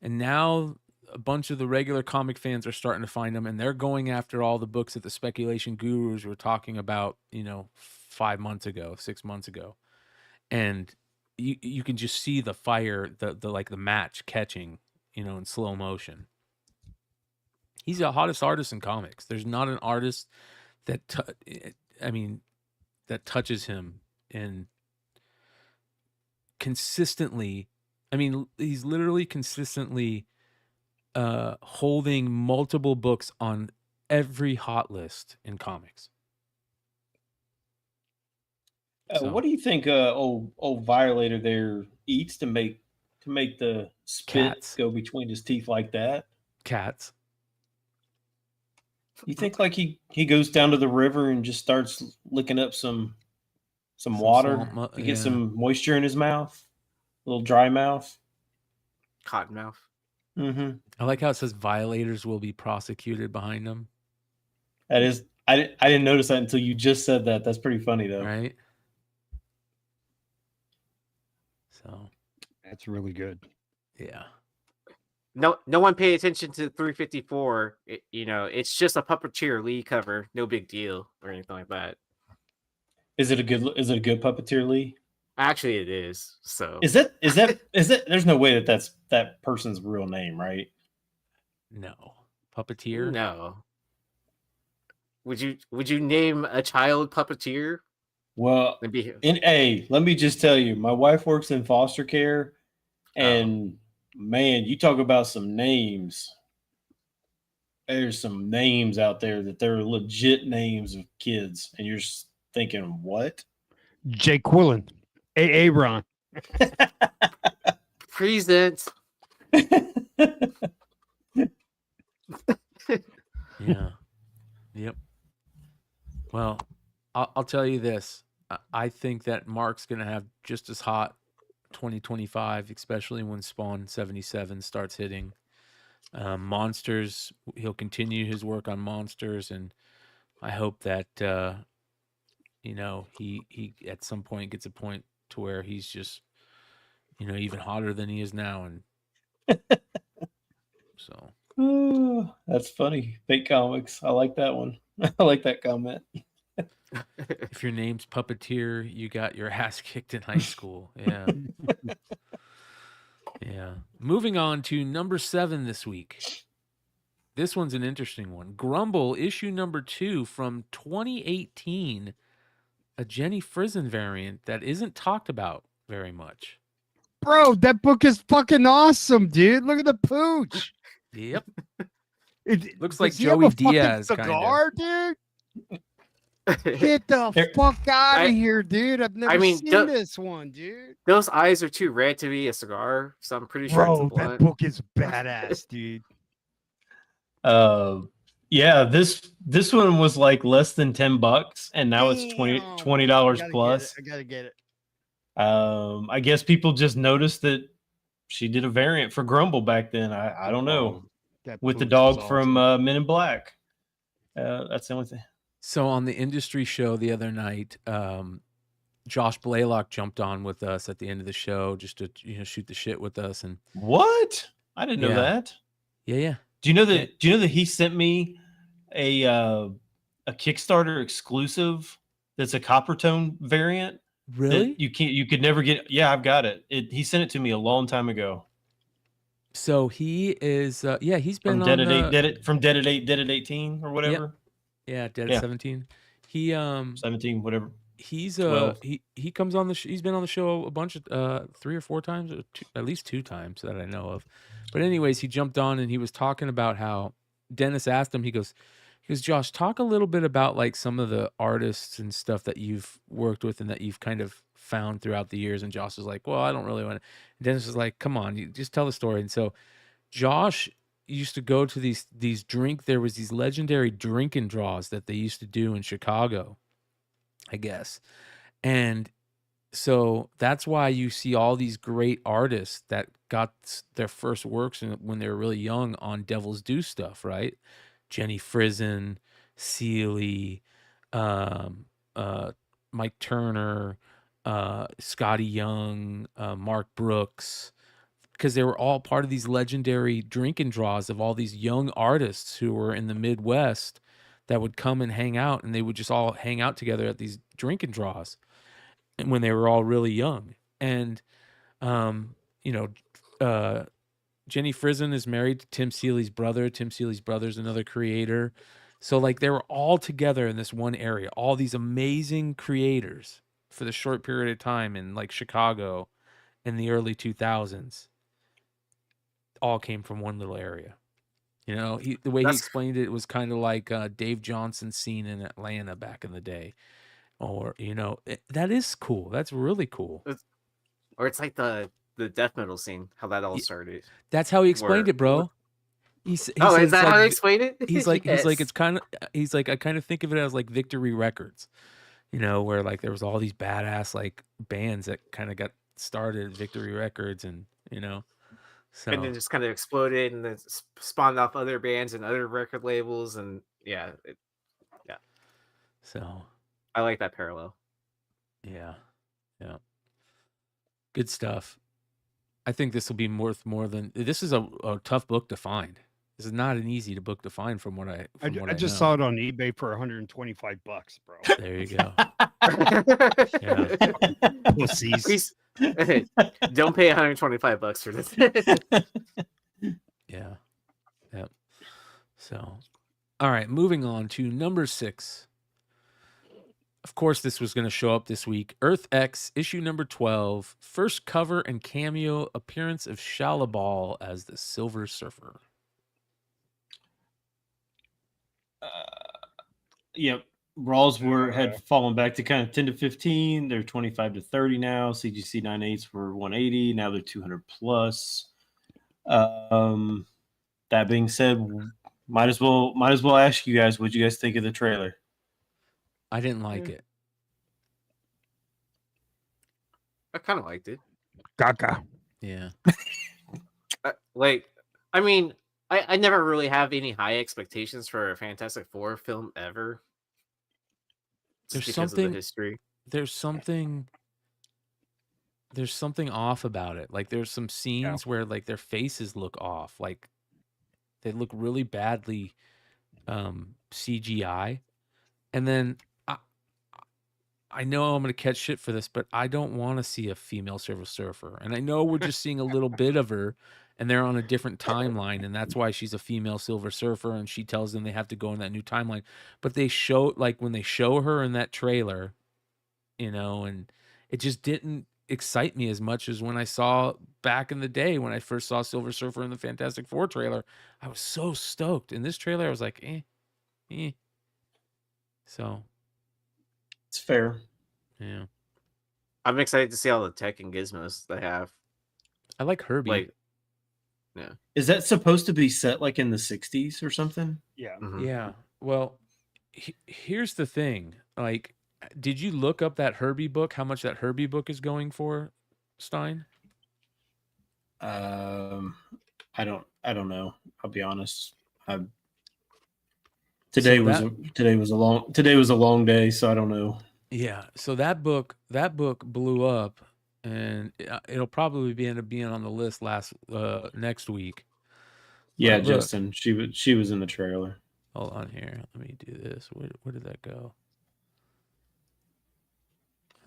and now a bunch of the regular comic fans are starting to find him, and they're going after all the books that the speculation gurus were talking about 5 months ago, 6 months ago. And you can just see the fire, the match catching in slow motion. He's the hottest artist in comics. There's not an artist that that touches him and consistently. I mean, he's literally consistently holding multiple books on every hot list in comics. What do you think old Violator there eats to make the spit go between his teeth like that? Cats. You think like he goes down to the river and just starts licking up some water to get some moisture in his mouth? A little dry mouth. Cotton mouth. Mm-hmm. I like how it says violators will be prosecuted behind him. That is, I didn't notice that until you just said that. That's pretty funny though. Right? So that's really good. Yeah. No one paid attention to 354. It's just a Puppeteer Lee cover. No big deal or anything like that. Is it a good Puppeteer Lee? Actually, it is. So is that there's no way that's that person's real name, right? No. Puppeteer? No. Would you name a child Puppeteer? Well, let me just tell you, my wife works in foster care, and man, you talk about some names. There's some names out there that they're legit names of kids, and you're just thinking, what? Jay Quillen, A. Ron. Present. Yeah. Yep. Well, I'll tell you this. I think that Mark's going to have just as hot 2025, especially when Spawn 77 starts hitting. Monsters, he'll continue his work on Monsters, and I hope that he at some point gets a point to where he's just even hotter than he is now, and so. Oh, that's funny. Fake comics. I like that one. I like that comment. If your name's Puppeteer, you got your ass kicked in high school. Yeah. Yeah. Moving on to number 7 this week. This one's an interesting one. Grumble, issue number 2 from 2018. A Jenny Frison variant that isn't talked about very much. Bro, that book is fucking awesome, dude. Look at the pooch. Yep. It looks like Joey Diaz. Cigar, dude. Get the fuck out of here, dude. I've never seen this one, dude. Those eyes are too red to be a cigar, so I'm pretty sure Bro, it's a blunt. that book is badass, dude. Yeah, this one was like less than $10, and now it's $20 plus. I gotta get it. I guess people just noticed that she did a variant for Grumble back then. I don't know. With the dog from Men in Black. That's the only thing. So on the industry show the other night, Josh Blaylock jumped on with us at the end of the show just to shoot the shit with us. And what? I didn't know that. Yeah. Do you know that he sent me a Kickstarter exclusive that's a Coppertone variant? Really? You could never get. Yeah, I've got it. He sent it to me a long time ago. So he is he's been from Dead at 18 or whatever. Yeah, Dead at 17. He 17, whatever. He's he comes on the he's been on the show a bunch of 3 or 4 times, or at least 2 times that I know of. But anyways, he jumped on and he was talking about how Dennis asked him, he goes, Because Josh, talk a little bit about like some of the artists and stuff that you've worked with and that you've kind of found throughout the years. And Josh was like, "Well, I don't really want to." Dennis was like, "Come on, you just tell the story." And so Josh used to go to these drink. There was these legendary drink and draws that they used to do in Chicago, I guess, and so that's why you see all these great artists that got their first works when they were really young on Devil's Due stuff, right? Jenny Frizen, Seeley, um, uh, Mike Turner, Scotty Young, Mark Brooks, because they were all part of these legendary drinking draws of all these young artists who were in the Midwest that would come and hang out, and they would just all hang out together at these drinking draws and when they were all really young. And, you know, Jenny Frizen is married to Tim Seeley's brother. Tim Seeley's brother's another creator. So like they were all together in this one area, all these amazing creators for the short period of time in like Chicago in the early 2000s all came from one little area. You know, the way he explained it was kind of like Dave Johnson's scene in Atlanta back in the day. Or, you know, that is cool. That's really cool. Or it's like the death metal scene, how that all started. That's how he explained it, bro. He is that like, how he explained it? He's like, yes. I kind of think of it as like Victory Records, you know, where like there was all these badass like bands that kind of got started at Victory Records, and you know, so and then just kind of exploded and then spawned off other bands and other record labels, and yeah. So I like that parallel. Yeah. Good stuff. I think this will be worth more than this is a tough book to find. This is not an easy book to find from what I just saw it on eBay for $125, bro. There you go. Pussies. Don't pay $125 for this. Yeah. So, all right, moving on to number 6. Of course, this was going to show up this week. Earth X, issue number 12. First cover and cameo appearance of Shalabal as the Silver Surfer. Yep. Raws had fallen back to kind of 10 to 15. They're 25 to 30 now. CGC 9.8s were 180. Now they're 200 plus. That being said, might as well ask you guys, what you guys think of the trailer? I didn't like it. I kind of liked it. Gaga. Yeah. I mean, I never really have any high expectations for a Fantastic Four film ever. There's because something of the history. There's something off about it. Like there's some scenes where like their faces look off. Like they look really badly CGI. And then I know I'm going to catch shit for this, but I don't want to see a female Silver Surfer. And I know we're just seeing a little bit of her, and they're on a different timeline, and that's why she's a female Silver Surfer, and she tells them they have to go in that new timeline. But they show, like, when they show her in that trailer, you know, and it just didn't excite me as much as when I saw back in the day when I first saw Silver Surfer in the Fantastic Four trailer. I was so stoked. In this trailer, I was like, eh. So... It's fair. Yeah. I'm excited to see all the tech and gizmos they have. I like Herbie. Like, yeah. Is that supposed to be set like in the 60s or something? Yeah. Mm-hmm. Yeah. Well, here's the thing. Like, did you look up that Herbie book? How much that Herbie book is going for, Stein? I don't know. I'll be honest. Today was a long day, so I don't know. Yeah. So that book blew up, and it'll probably end up being on the list next week. Yeah, Justin, she was in the trailer. Hold on here. Let me do this. Where did that go?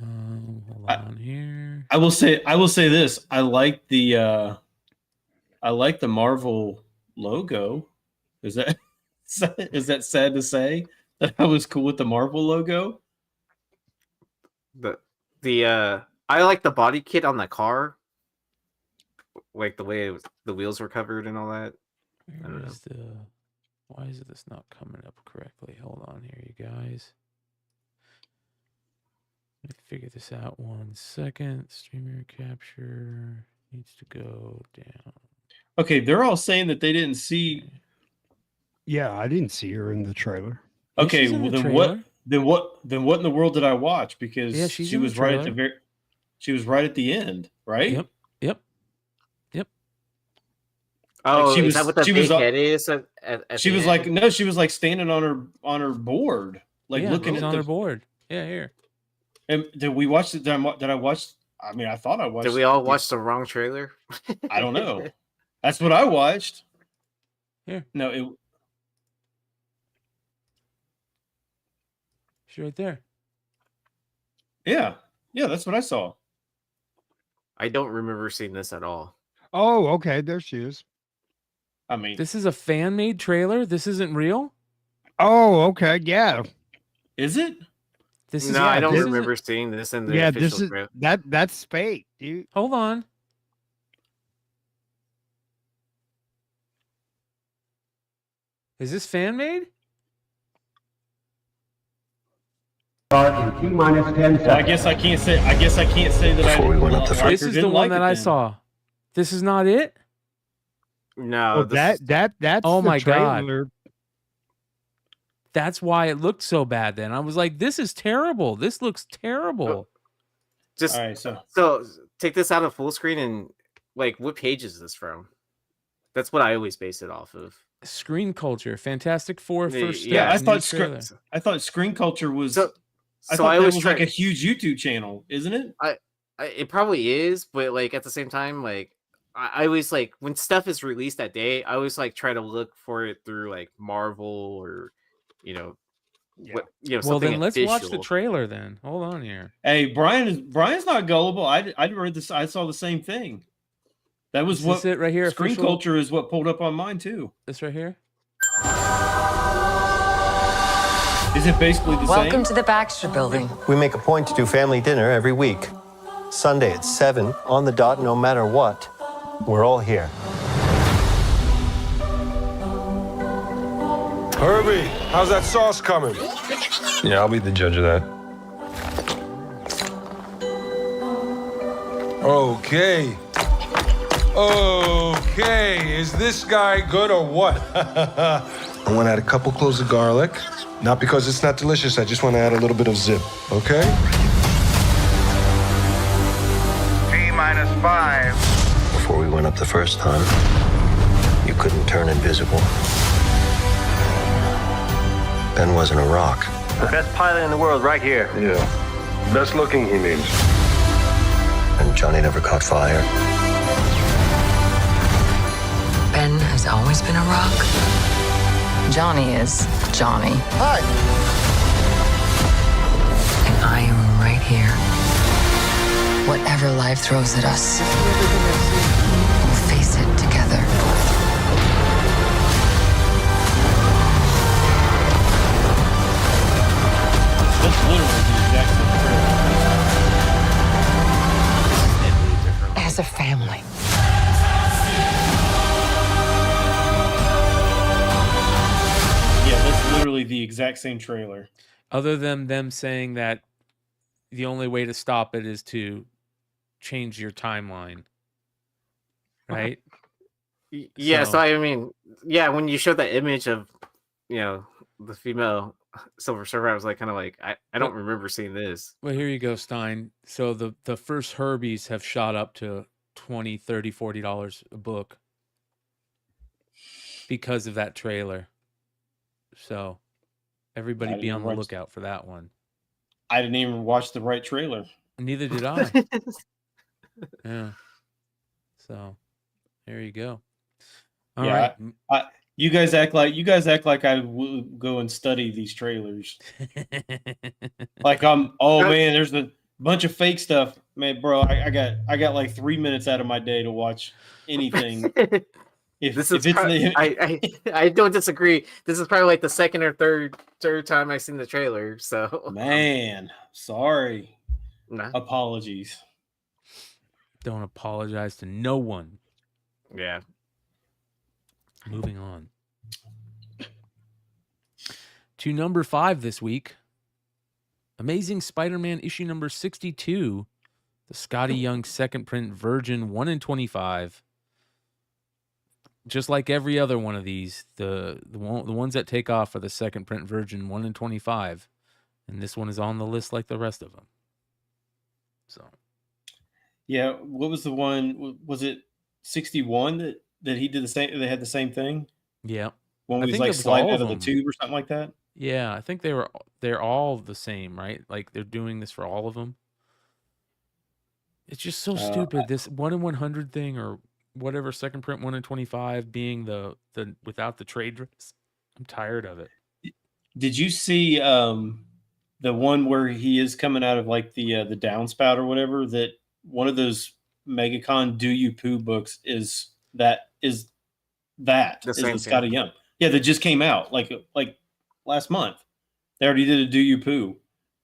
Hold on here. I will say this. I like the Marvel logo. Is that sad to say that I was cool with the Marvel logo? I like the body kit on the car, like the way the wheels were covered and all that. I don't know. Why is this not coming up correctly? Hold on here, you guys. Let me figure this out 1 second. Streamer capture needs to go down. Okay, they're all saying that they didn't see. Yeah, I didn't see her in the trailer. Yeah, Okay, she's in well the then trailer. what in the world did I watch? Because Yeah, she's she in the was right at the trailer. she was right at the end, right? Yep. Oh, she is was- that what the she big was, head is? At She the was end? like, no, she was like standing on her board, like Yeah, looking she's at on the her board. Yeah, here. And did we watch it? Did I watch? I mean, I thought I watched. Did we all watch the wrong trailer? I don't know. That's what I watched. Here. No, She's right there. yeah, that's what I saw. I don't remember seeing this at all. Oh, okay. There she is. I mean, This is a fan-made trailer? This isn't real? Oh, okay. Yeah. is it? This is No, I don't this isn't- remember seeing this in the Yeah, official this is trailer. that's fake, dude. Hold on. Is this fan-made? Start in T-minus 10 seconds. Well, I guess I can't say. That Before we went up the I This is the didn't one like that it I then. saw. This is not it? No, Oh, this that's Oh the my God. trailer. That's why it looked so bad then. I was like, this is terrible. This looks terrible. just All right, so so take this out of full screen and like what page is this from? That's what I always base it off of. Screen culture. Fantastic Four Yeah, first step. yeah, I new thought trailer. I thought Screen Culture was. So I so thought I that always was try. like a huge YouTube channel, isn't it? It probably is, but like at the same time, like I always like when stuff is released that day, I always like try to look for it through like Marvel or what Well, something then let's watch the official. trailer then. Hold on here. Hey, Brian's not gullible. I read this. I saw the same thing. That was Is what this it right here? Screen Official? Culture is what pulled up on mine too. This right here? Is it basically the Welcome same? to the Baxter Building. We make a point to do family dinner every week. Sunday at 7, on the dot, no matter what. We're all here. Herbie, how's that sauce coming? Yeah, I'll be the judge of that. Okay. Okay, is this guy good or what? I want to add a couple cloves of garlic. Not because it's not delicious, I just want to add a little bit of zip, okay? T-5. Before we went up the first time, you couldn't turn invisible. Ben wasn't a rock. The best pilot in the world right here. Yeah. Best looking, he means. And Johnny never caught fire. Ben has always been a rock. Johnny is Johnny. Hi! And I am right here. Whatever life throws at us, we'll face it together. That's literally the exact same trailer. As a family. Yeah, that's literally the exact same trailer. Other than them saying that the only way to stop it is to change your timeline. Right? Yeah, So- so I mean, yeah, when you showed that image of the female Silver Surfer, I was like kind of like I don't remember seeing this. Well, here you go, Stein. So the first Herbies have shot up to $20, $30, $40 a book because of that trailer. So everybody I be on didn't the watch- lookout for that one. I didn't even watch the right trailer. Neither did I. Yeah. So there you go. All Yeah, right. You guys act like I will go and study these trailers. Like man, there's a bunch of fake stuff, man, bro. I got like 3 minutes out of my day to watch anything. This is I don't disagree. This is probably like the second or third time I've seen the trailer. So Man, sorry. Nah. Apologies. Don't apologize to no one. Yeah. Moving on. To number 5 this week, Amazing Spider-Man issue number 62, the Scotty Young second print Virgin 1 in 25. Just like every other one of these, the ones that take off are the second print Virgin 1 in 25, and this one is on the list like the rest of them. So, yeah, what was the one? Was it 61 that he did the same? They had the same thing. yeah, One I was think like it was sliding all out of of the them. tube or something like that. Yeah, I think they're all the same, right? Like they're doing this for all of them. It's just so stupid. This 1 in 100 thing, or whatever, second print 1 in 25 being the without the trade dress. I'm tired of it. Did you see the one where he is coming out of like the downspout or whatever? That one of those MegaCon Do You Poo books is the same Scotty thing. Young. Yeah, that just came out like last month. They already did a Do You Poo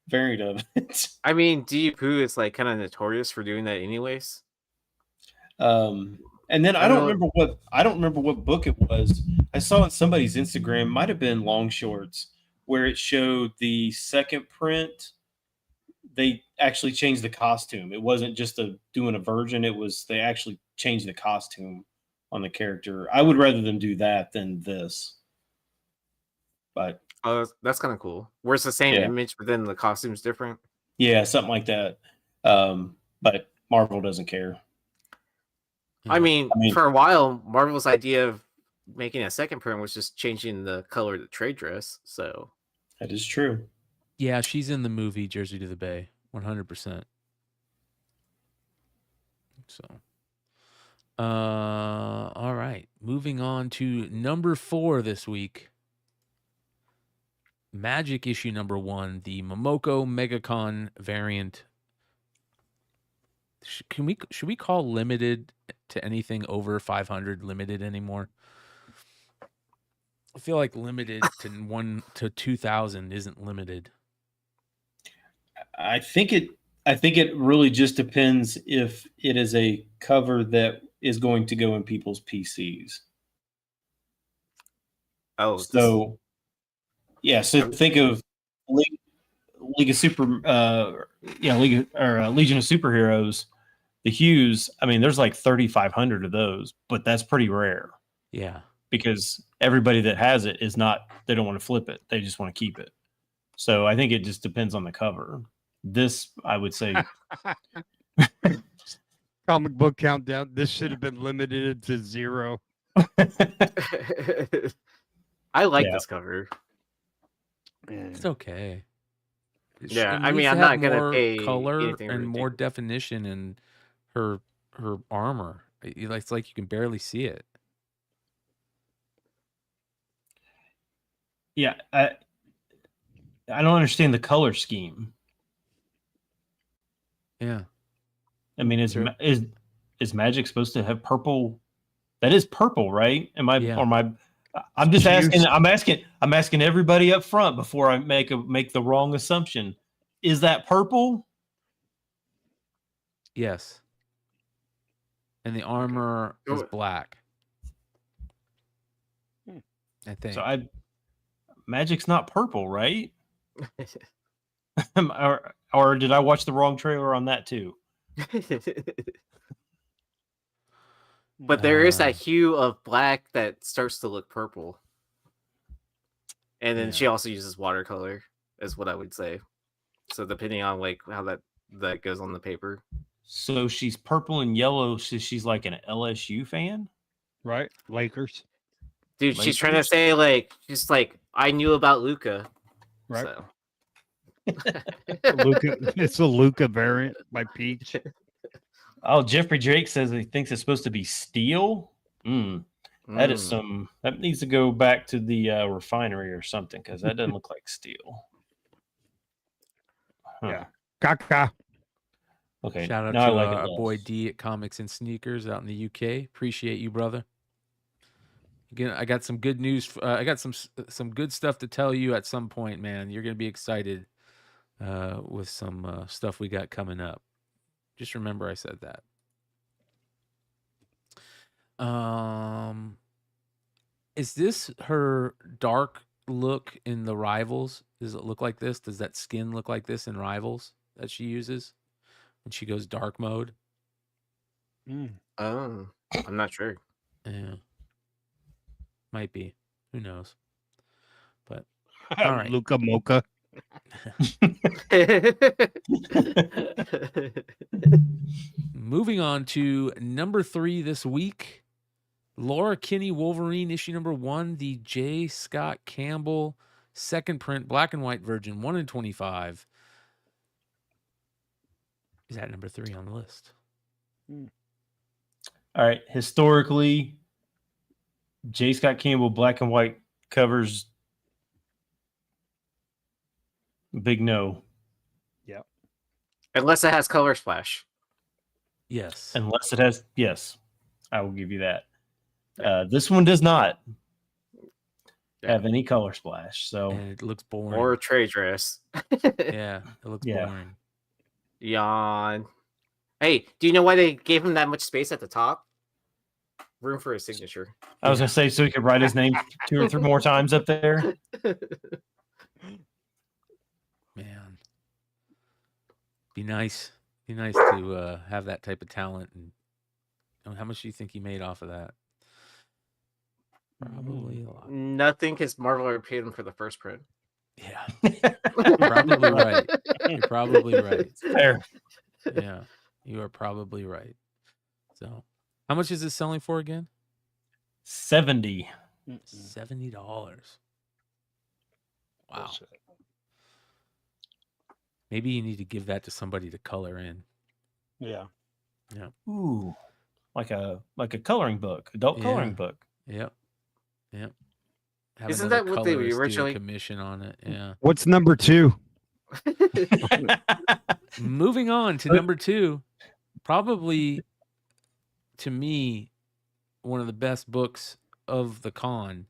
variant of it. I mean, Do You Poo is like kind of notorious for doing that, anyways. And then I don't remember what book it was. I saw on somebody's Instagram, might have been Long Shorts, where it showed the second print. They actually changed the costume. It wasn't just doing a Virgin. It was they actually changed the costume on the character. I would rather them do that than this. But that's kind of cool. Where it's the same Yeah. image, but then the costume's different. yeah, something like that. But Marvel doesn't care. I mean, for a while, Marvel's idea of making a second print was just changing the color of the trade dress. So That is true. Yeah, she's in the movie Jersey to the Bay, 100%. So, all right. Moving on to number 4 this week. Magic issue number 1, the Momoko MegaCon variant. Should we call limited to anything over 500 limited anymore? I feel like limited to 1 to 2,000 isn't limited. I think it really just depends if it is a cover that is going to go in people's PCs. Oh, So think of League of Super, Legion of Superheroes, the Hues. I mean, there's like 3,500 of those, but that's pretty rare Yeah. because everybody that has it is not. They don't want to flip it; they just want to keep it. So I think it just depends on the cover. This, I would say, Comic book countdown. This should have been limited to 0. I like Yeah. this cover. It's okay. Yeah, It I mean, needs to I'm have not gonna more pay color anything and more ridiculous. definition in her armor. It's like you can barely see it. yeah, I don't understand the color scheme. Yeah. I mean, True. is Magic supposed to have purple? That is purple, right? Yeah. I'm just Hues. asking. I'm asking everybody up front before I make the wrong assumption. Is that purple? Yes. And the armor is Oh. black. I think. So Magic's not purple, right? or did I watch the wrong trailer on that too? But there is that hue of black that starts to look purple. And then she also uses watercolor, is what I would say. So depending on like how that goes on the paper. So she's purple and yellow, so she's like an LSU fan? Right? Lakers. Dude, she's trying to Lakers? say like just like I knew about Luca. Right. So. Luca. It's a Luca variant by Peach. Oh, Jeffrey Drake says he thinks it's supposed to be steel. That is some. That needs to go back to the refinery or something because that doesn't look like steel. Huh. Yeah. Caca. Okay. Shout out now to I like it our less. boy D at Comics and Sneakers out in the UK. Appreciate you, brother. Again, I got some good news. I got some good stuff to tell you at some point, man. You're gonna be excited with some stuff we got coming up. Just remember I said that. Is this her dark look in the Rivals? Does it look like this? Does that skin look like this in Rivals that she uses when she goes dark mode? Oh, I'm not sure. Yeah. Might be. Who knows? But all right. Luca Mocha. Moving on to number 3 this week. Laura Kinney Wolverine issue number 1, the J. Scott Campbell second print black and white version, 1 in 25. Is that number 3 on the list? All right. Historically, J. Scott Campbell black and white covers. Big no. Yep. Unless it has color splash. Yes. Unless it has, yes, I will give you that. This one does not have any color splash, so and it looks boring. Or trade dress. Yeah, it looks boring. Yawn. Hey, do you know why they gave him that much space at the top? Room for his signature. I was gonna say so he could write his name 2 or 3 more times up there. Man, be nice to have that type of talent. And how much do you think he made off of that? Probably a lot. Nothing, because Marvel already paid him for the first print. Yeah, you're probably right. You're probably right. Fair. Yeah, you are probably right. So, how much is this selling for again? $70. $70. Wow. Maybe you need to give that to somebody to color in. Yeah. Yeah. Ooh, like a coloring book, adult coloring book. Yep. Yep. Have Isn't another that what they colorist do a originally commission on it? Yeah. What's number 2? Moving on to number 2, probably to me one of the best books of the con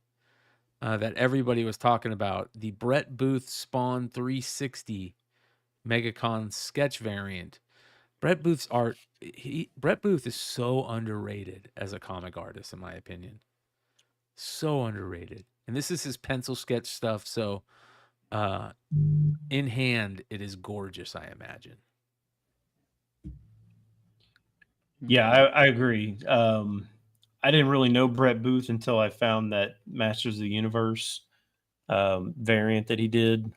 that everybody was talking about, the Brett Booth Spawn 360 MegaCon sketch variant. Brett Booth's art, Brett Booth is so underrated as a comic artist, in my opinion. So underrated. And this is his pencil sketch stuff, so in hand, it is gorgeous, I imagine. Yeah, I agree. I didn't really know Brett Booth until I found that Masters of the Universe variant that he did.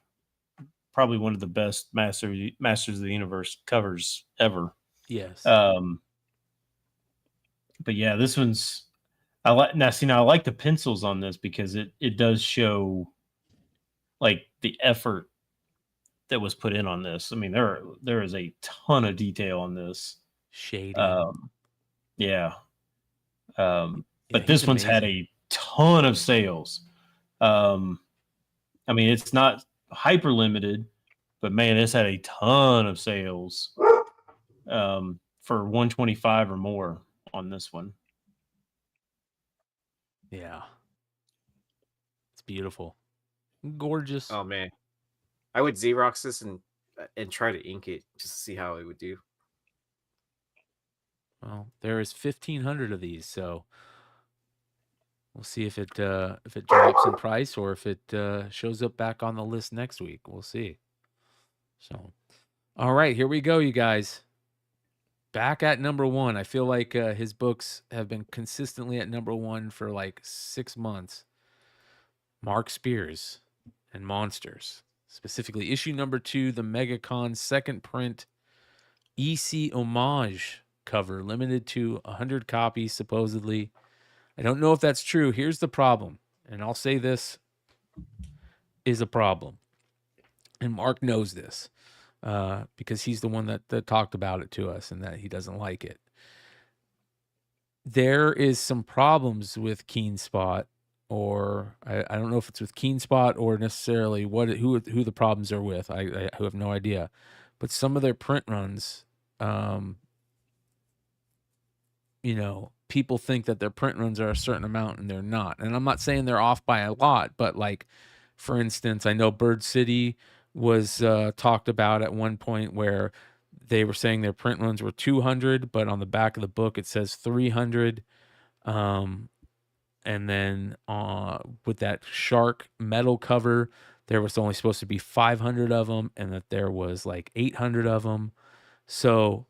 Probably one of the best Masters of the Universe covers ever. Yes. But yeah, this one's I like the pencils on this because it does show like the effort that was put in on this. I mean, there is a ton of detail on this. Shading. Yeah. But this one's had a ton of sales. I mean, it's not hyper limited, but man, it's had a ton of sales for 125 or more on this one. Yeah. It's beautiful. Gorgeous. Oh man. I would Xerox this and try to ink it just to see how it would do. Well, there is 1,500 of these, so we'll see if it drops in price or if it shows up back on the list next week. We'll see. So, all right, here we go, you guys. Back at number 1. I feel like his books have been consistently at number 1 for like 6 months. Mark Spears and Monsters. Specifically, issue number 2, the MegaCon second print EC homage cover, limited to 100 copies, supposedly. I don't know if that's true. Here's the problem, and I'll say this is a problem. And Mark knows this because he's the one that talked about it to us and that he doesn't like it. There is some problems with Keen Spot, or I don't know if it's with Keen Spot or necessarily who the problems are with. I have no idea. But some of their print runs, people think that their print runs are a certain amount and they're not. And I'm not saying they're off by a lot, but like, for instance, I know Bird City was talked about at one point where they were saying their print runs were 200, but on the back of the book it says 300. And then with that shark metal cover, there was only supposed to be 500 of them, and that there was like 800 of them. So,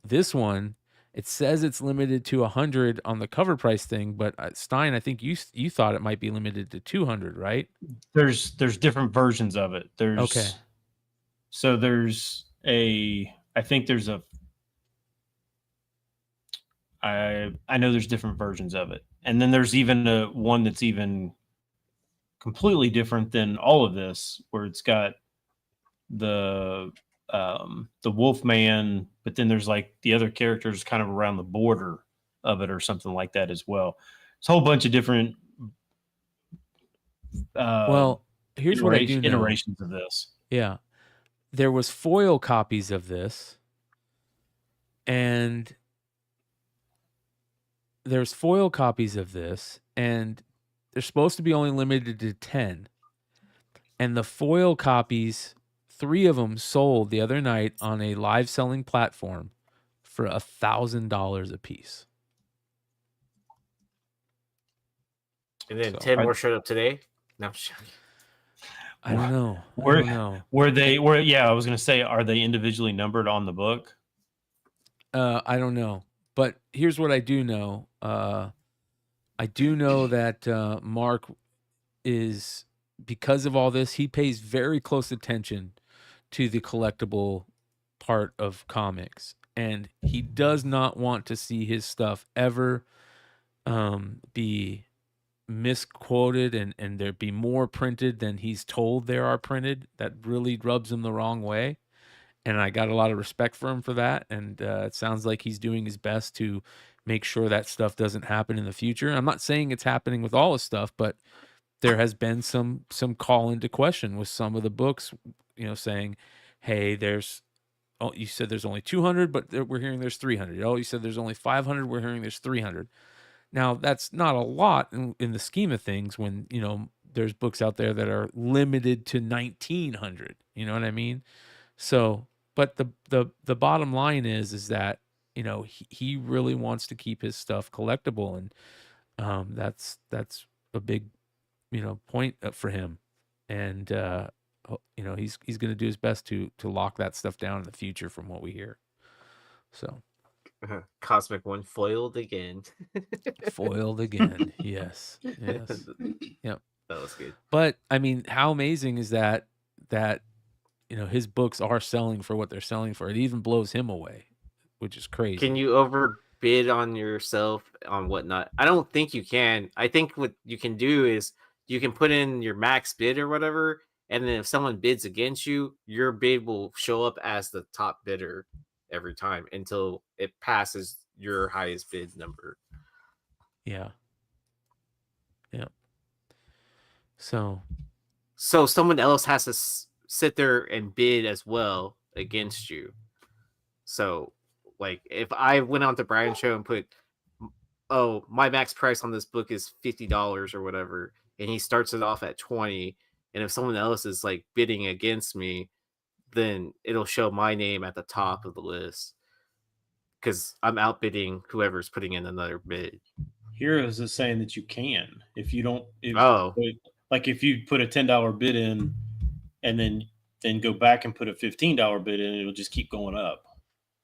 this one, it says it's limited to 100 on the cover price thing, but Stein, I think you thought it might be limited to 200, right? There's different versions of it. Okay. So there's I think there's I know there's different versions of it. And then there's even one that's even completely different than all of this, where it's got the Wolfman, but then there's like the other characters kind of around the border of it or something like that as well. It's a whole bunch of different well, here's what I do know. Iterations of this. Yeah. There was foil copies of this, and they're supposed to be only limited to 10. And the foil copies, 3 of them sold the other night on a live selling platform for $1,000 a piece. And then 10 more showed up today. No, I'm joking. I don't know. Yeah, I was going to say, are they individually numbered on the book? I don't know. But here's what I do know. I do know that Mark is, because of all this, he pays very close attention to the collectible part of comics. And he does not want to see his stuff ever be misquoted and there be more printed than he's told there are printed. That really rubs him the wrong way. And I got a lot of respect for him for that. And it sounds like he's doing his best to make sure that stuff doesn't happen in the future. I'm not saying it's happening with all his stuff, but there has been some call into question with some of the books, saying, hey, you said there's only 200, but we're hearing there's 300. Oh, you said there's only 500. We're hearing there's 300. Now, that's not a lot in the scheme of things when, there's books out there that are limited to 1,900. You know what I mean? So, but the bottom line is that, he really wants to keep his stuff collectible. And that's a big, point for him. And, he's going to do his best to lock that stuff down in the future from what we hear. So. Cosmic One foiled again. Foiled again. Yes. Yep. That was good. But I mean, how amazing is that his books are selling for what they're selling for? It even blows him away, which is crazy. Can you overbid on yourself on whatnot? I don't think you can. I think what you can do is you can put in your max bid or whatever, and then if someone bids against you, your bid will show up as the top bidder every time until it passes your highest bid number. Yeah. So someone else has to sit there and bid as well against you. So, like, if I went on to Bryan's show and put, oh, my max price on this book is $50 or whatever, and he starts it off at 20, and if someone else is like bidding against me, then it'll show my name at the top of the list because I'm outbidding whoever's putting in another bid. Heroes is saying that you can if you don't. Like if you put a $10 bid in, and then go back and put a $15 bid in, it'll just keep going up.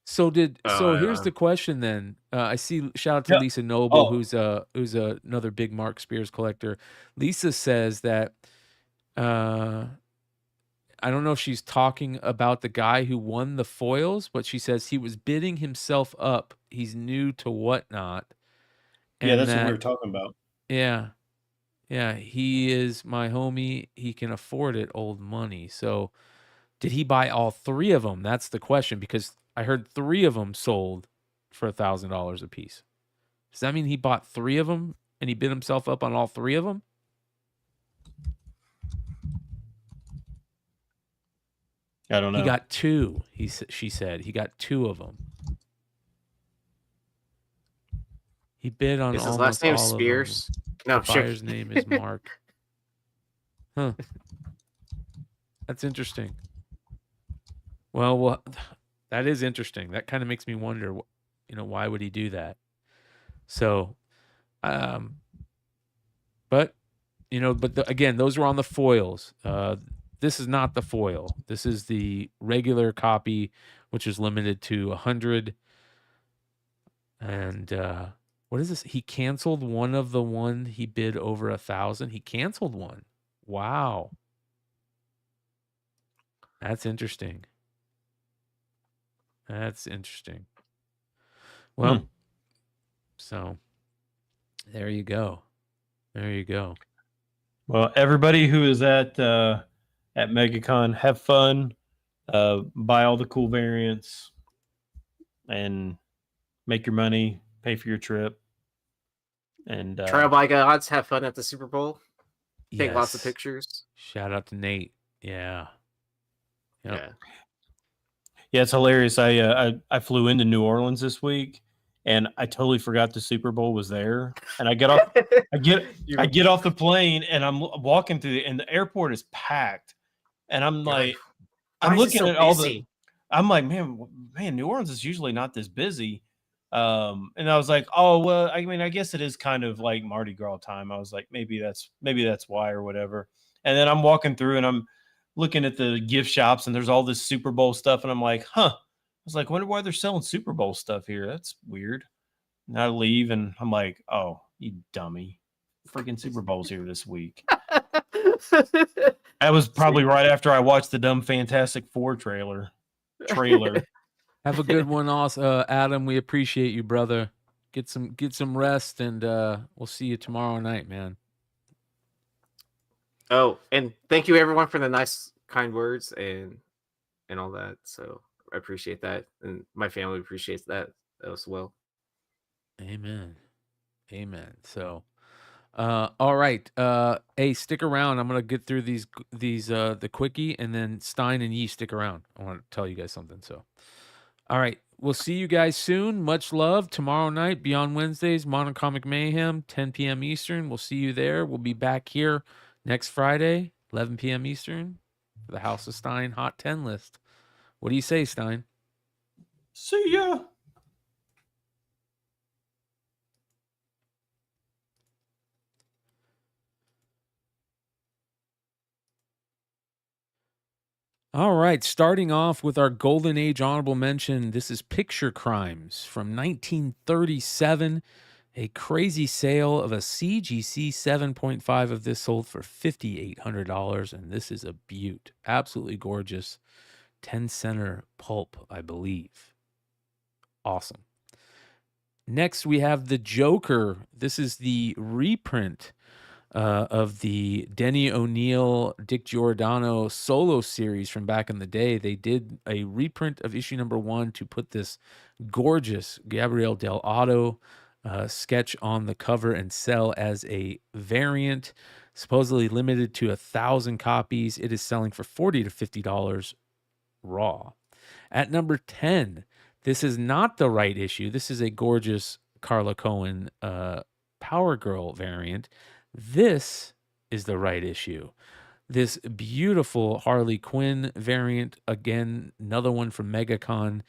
So here's the question then. I see. Shout out to Lisa Noble, who's another big Mark Spears collector. Lisa says that. I don't know if she's talking about the guy who won the foils, but she says he was bidding himself up. He's new to whatnot. And that's what we were talking about. Yeah. Yeah. He is my homie. He can afford it, old money. So did he buy all 3 of them? That's the question, because I heard 3 of them sold for $1,000 a piece. Does that mean he bought 3 of them and he bid himself up on all 3 of them? I don't know. He got 2. She said he got 2 of them. He bid on almost all of them. Is his last name Spears? No, the buyer's name is Mark. Huh. That's interesting. Well, that is interesting. That kind of makes me wonder, why would he do that? So, But again, those were on the foils. This is not the foil. This is the regular copy, which is limited to 100. And what is this? He canceled one he bid over 1,000. He canceled one. Wow. That's interesting. Well, so there you go. Well, everybody who is at MegaCon, have fun, buy all the cool variants, and make your money, pay for your trip, and Trial by gods, have fun at the Super Bowl. Take lots of Yes. pictures. Shout out to Nate. Yeah. Yep. Yeah, it's hilarious. I flew into New Orleans this week, and I totally forgot the Super Bowl was there. And I get off, I get off the plane, and I'm walking through, and the airport is packed. And I'm like, I'm looking at all the, I'm like, man, New Orleans is usually not this busy. And I was like, oh well, I mean, I guess it is kind of like Mardi Gras time. I was like, maybe that's why or whatever. And then I'm walking through, and I'm looking at the gift shops, and there's all this Super Bowl stuff, and I'm like, I was like, wonder why they're selling Super Bowl stuff here. That's weird. And I leave, and I'm like, oh, you dummy. Freaking Super Bowl's here this week. That was probably right after I watched the dumb Fantastic Four trailer. Have a good one, also, Adam. We appreciate you, brother. Get some rest, and we'll see you tomorrow night, man. Oh, and thank you everyone for the nice, kind words and all that. So I appreciate that, and my family appreciates that as well. Amen. So, all right. Hey, stick around. I'm gonna get through these the quickie, and then Stein and Yee stick around. I want to tell you guys something. So, all right. We'll see you guys soon. Much love. Tomorrow night, Beyond Wednesdays, Modern Comic Mayhem, 10 p.m. Eastern. We'll see you there. We'll be back here next Friday, 11 p.m. Eastern, for the House of Stein Hot 10 list. What do you say, Stein? See ya. All right, starting off with our Golden Age honorable mention. This is Picture Crimes from 1937. A crazy sale of a CGC 7.5 of this sold for $5,800, and this is a beaut. Absolutely gorgeous. 10 center pulp, I believe. Awesome. Next, we have The Joker. This is the reprint of the Denny O'Neil, Dick Giordano solo series from back in the day. They did a reprint of issue number 1 to put this gorgeous Gabriel Del Otto sketch on the cover and sell as a variant, supposedly limited to 1,000 copies. It is selling for $40 to $50 raw. At number 10, this is not the right issue. This is a gorgeous Carla Cohen Power Girl variant. This is the right issue. This beautiful Harley Quinn variant, again, another one from MegaCon,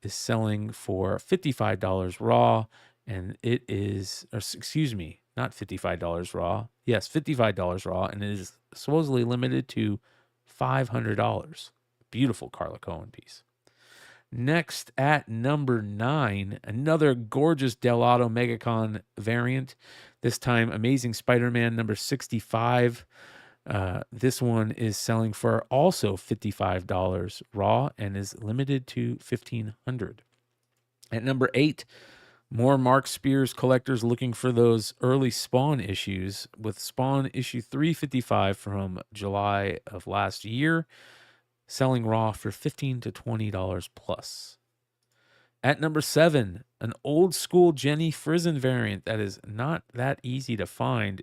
is selling for $55 raw, and it is, or excuse me, not $55 raw. Yes, $55 raw, and it is supposedly limited to $500. Beautiful Carla Cohen piece. Next, at number 9, another gorgeous Del Otto MegaCon variant. This time, Amazing Spider-Man number 65. This one is selling for also $55 raw and is limited to $1,500. At number 8, more Mark Spears collectors looking for those early Spawn issues, with Spawn issue 355 from July of last year, selling raw for $15 to $20 plus. At number 7, an old school Jenny Frison variant that is not that easy to find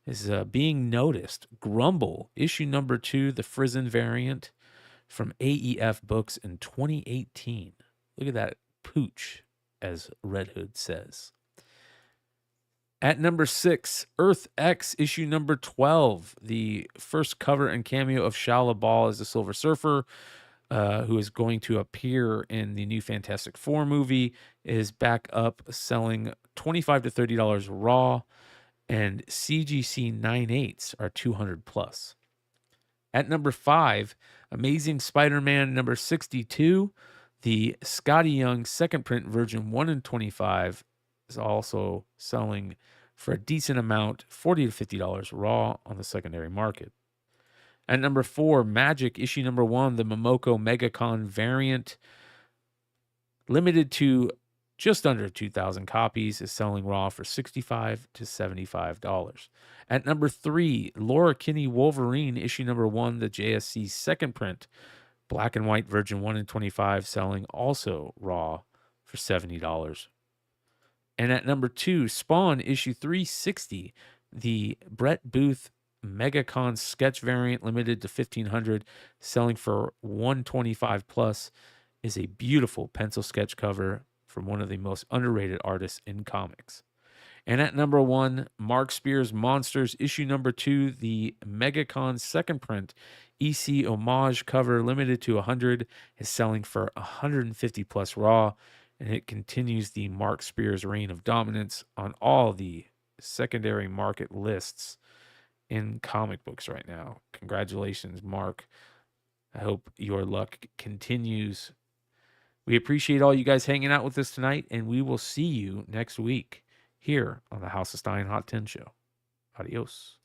is being noticed. Grumble, issue number 2, the Frison variant from AEF Books in 2018. Look at that pooch, as Redhood says. At number 6, Earth X, issue number 12, the first cover and cameo of Shia LaBeouf as the Silver Surfer. who is going to appear in the new Fantastic Four movie, is back up selling $25 to $30 raw, and CGC 9/8 are 200 plus. At number 5, Amazing Spider-Man number 62, the Scotty Young second print version 1 in 25 is also selling for a decent amount, $40 to $50 raw on the secondary market. At number 4, Magic issue number 1, the Momoko MegaCon variant, limited to just under 2,000 copies, is selling raw for $65 to $75. At number 3, Laura Kinney Wolverine issue number 1, the JSC second print, black and white version 1 in 25, selling also raw for $70. And at number 2, Spawn issue 360, the Brett Booth MegaCon sketch variant, limited to 1,500, selling for $125 plus, is a beautiful pencil sketch cover from one of the most underrated artists in comics. And at number 1, Mark Spears Monsters issue number 2, the MegaCon second print EC homage cover, limited to 100, is selling for 150 plus raw, and it continues the Mark Spears reign of dominance on all the secondary market lists in comic books right now. Congratulations, Mark. I hope your luck continues. We appreciate all you guys hanging out with us tonight, and we will see you next week here on the House of Stein Hot 10 show. Adios.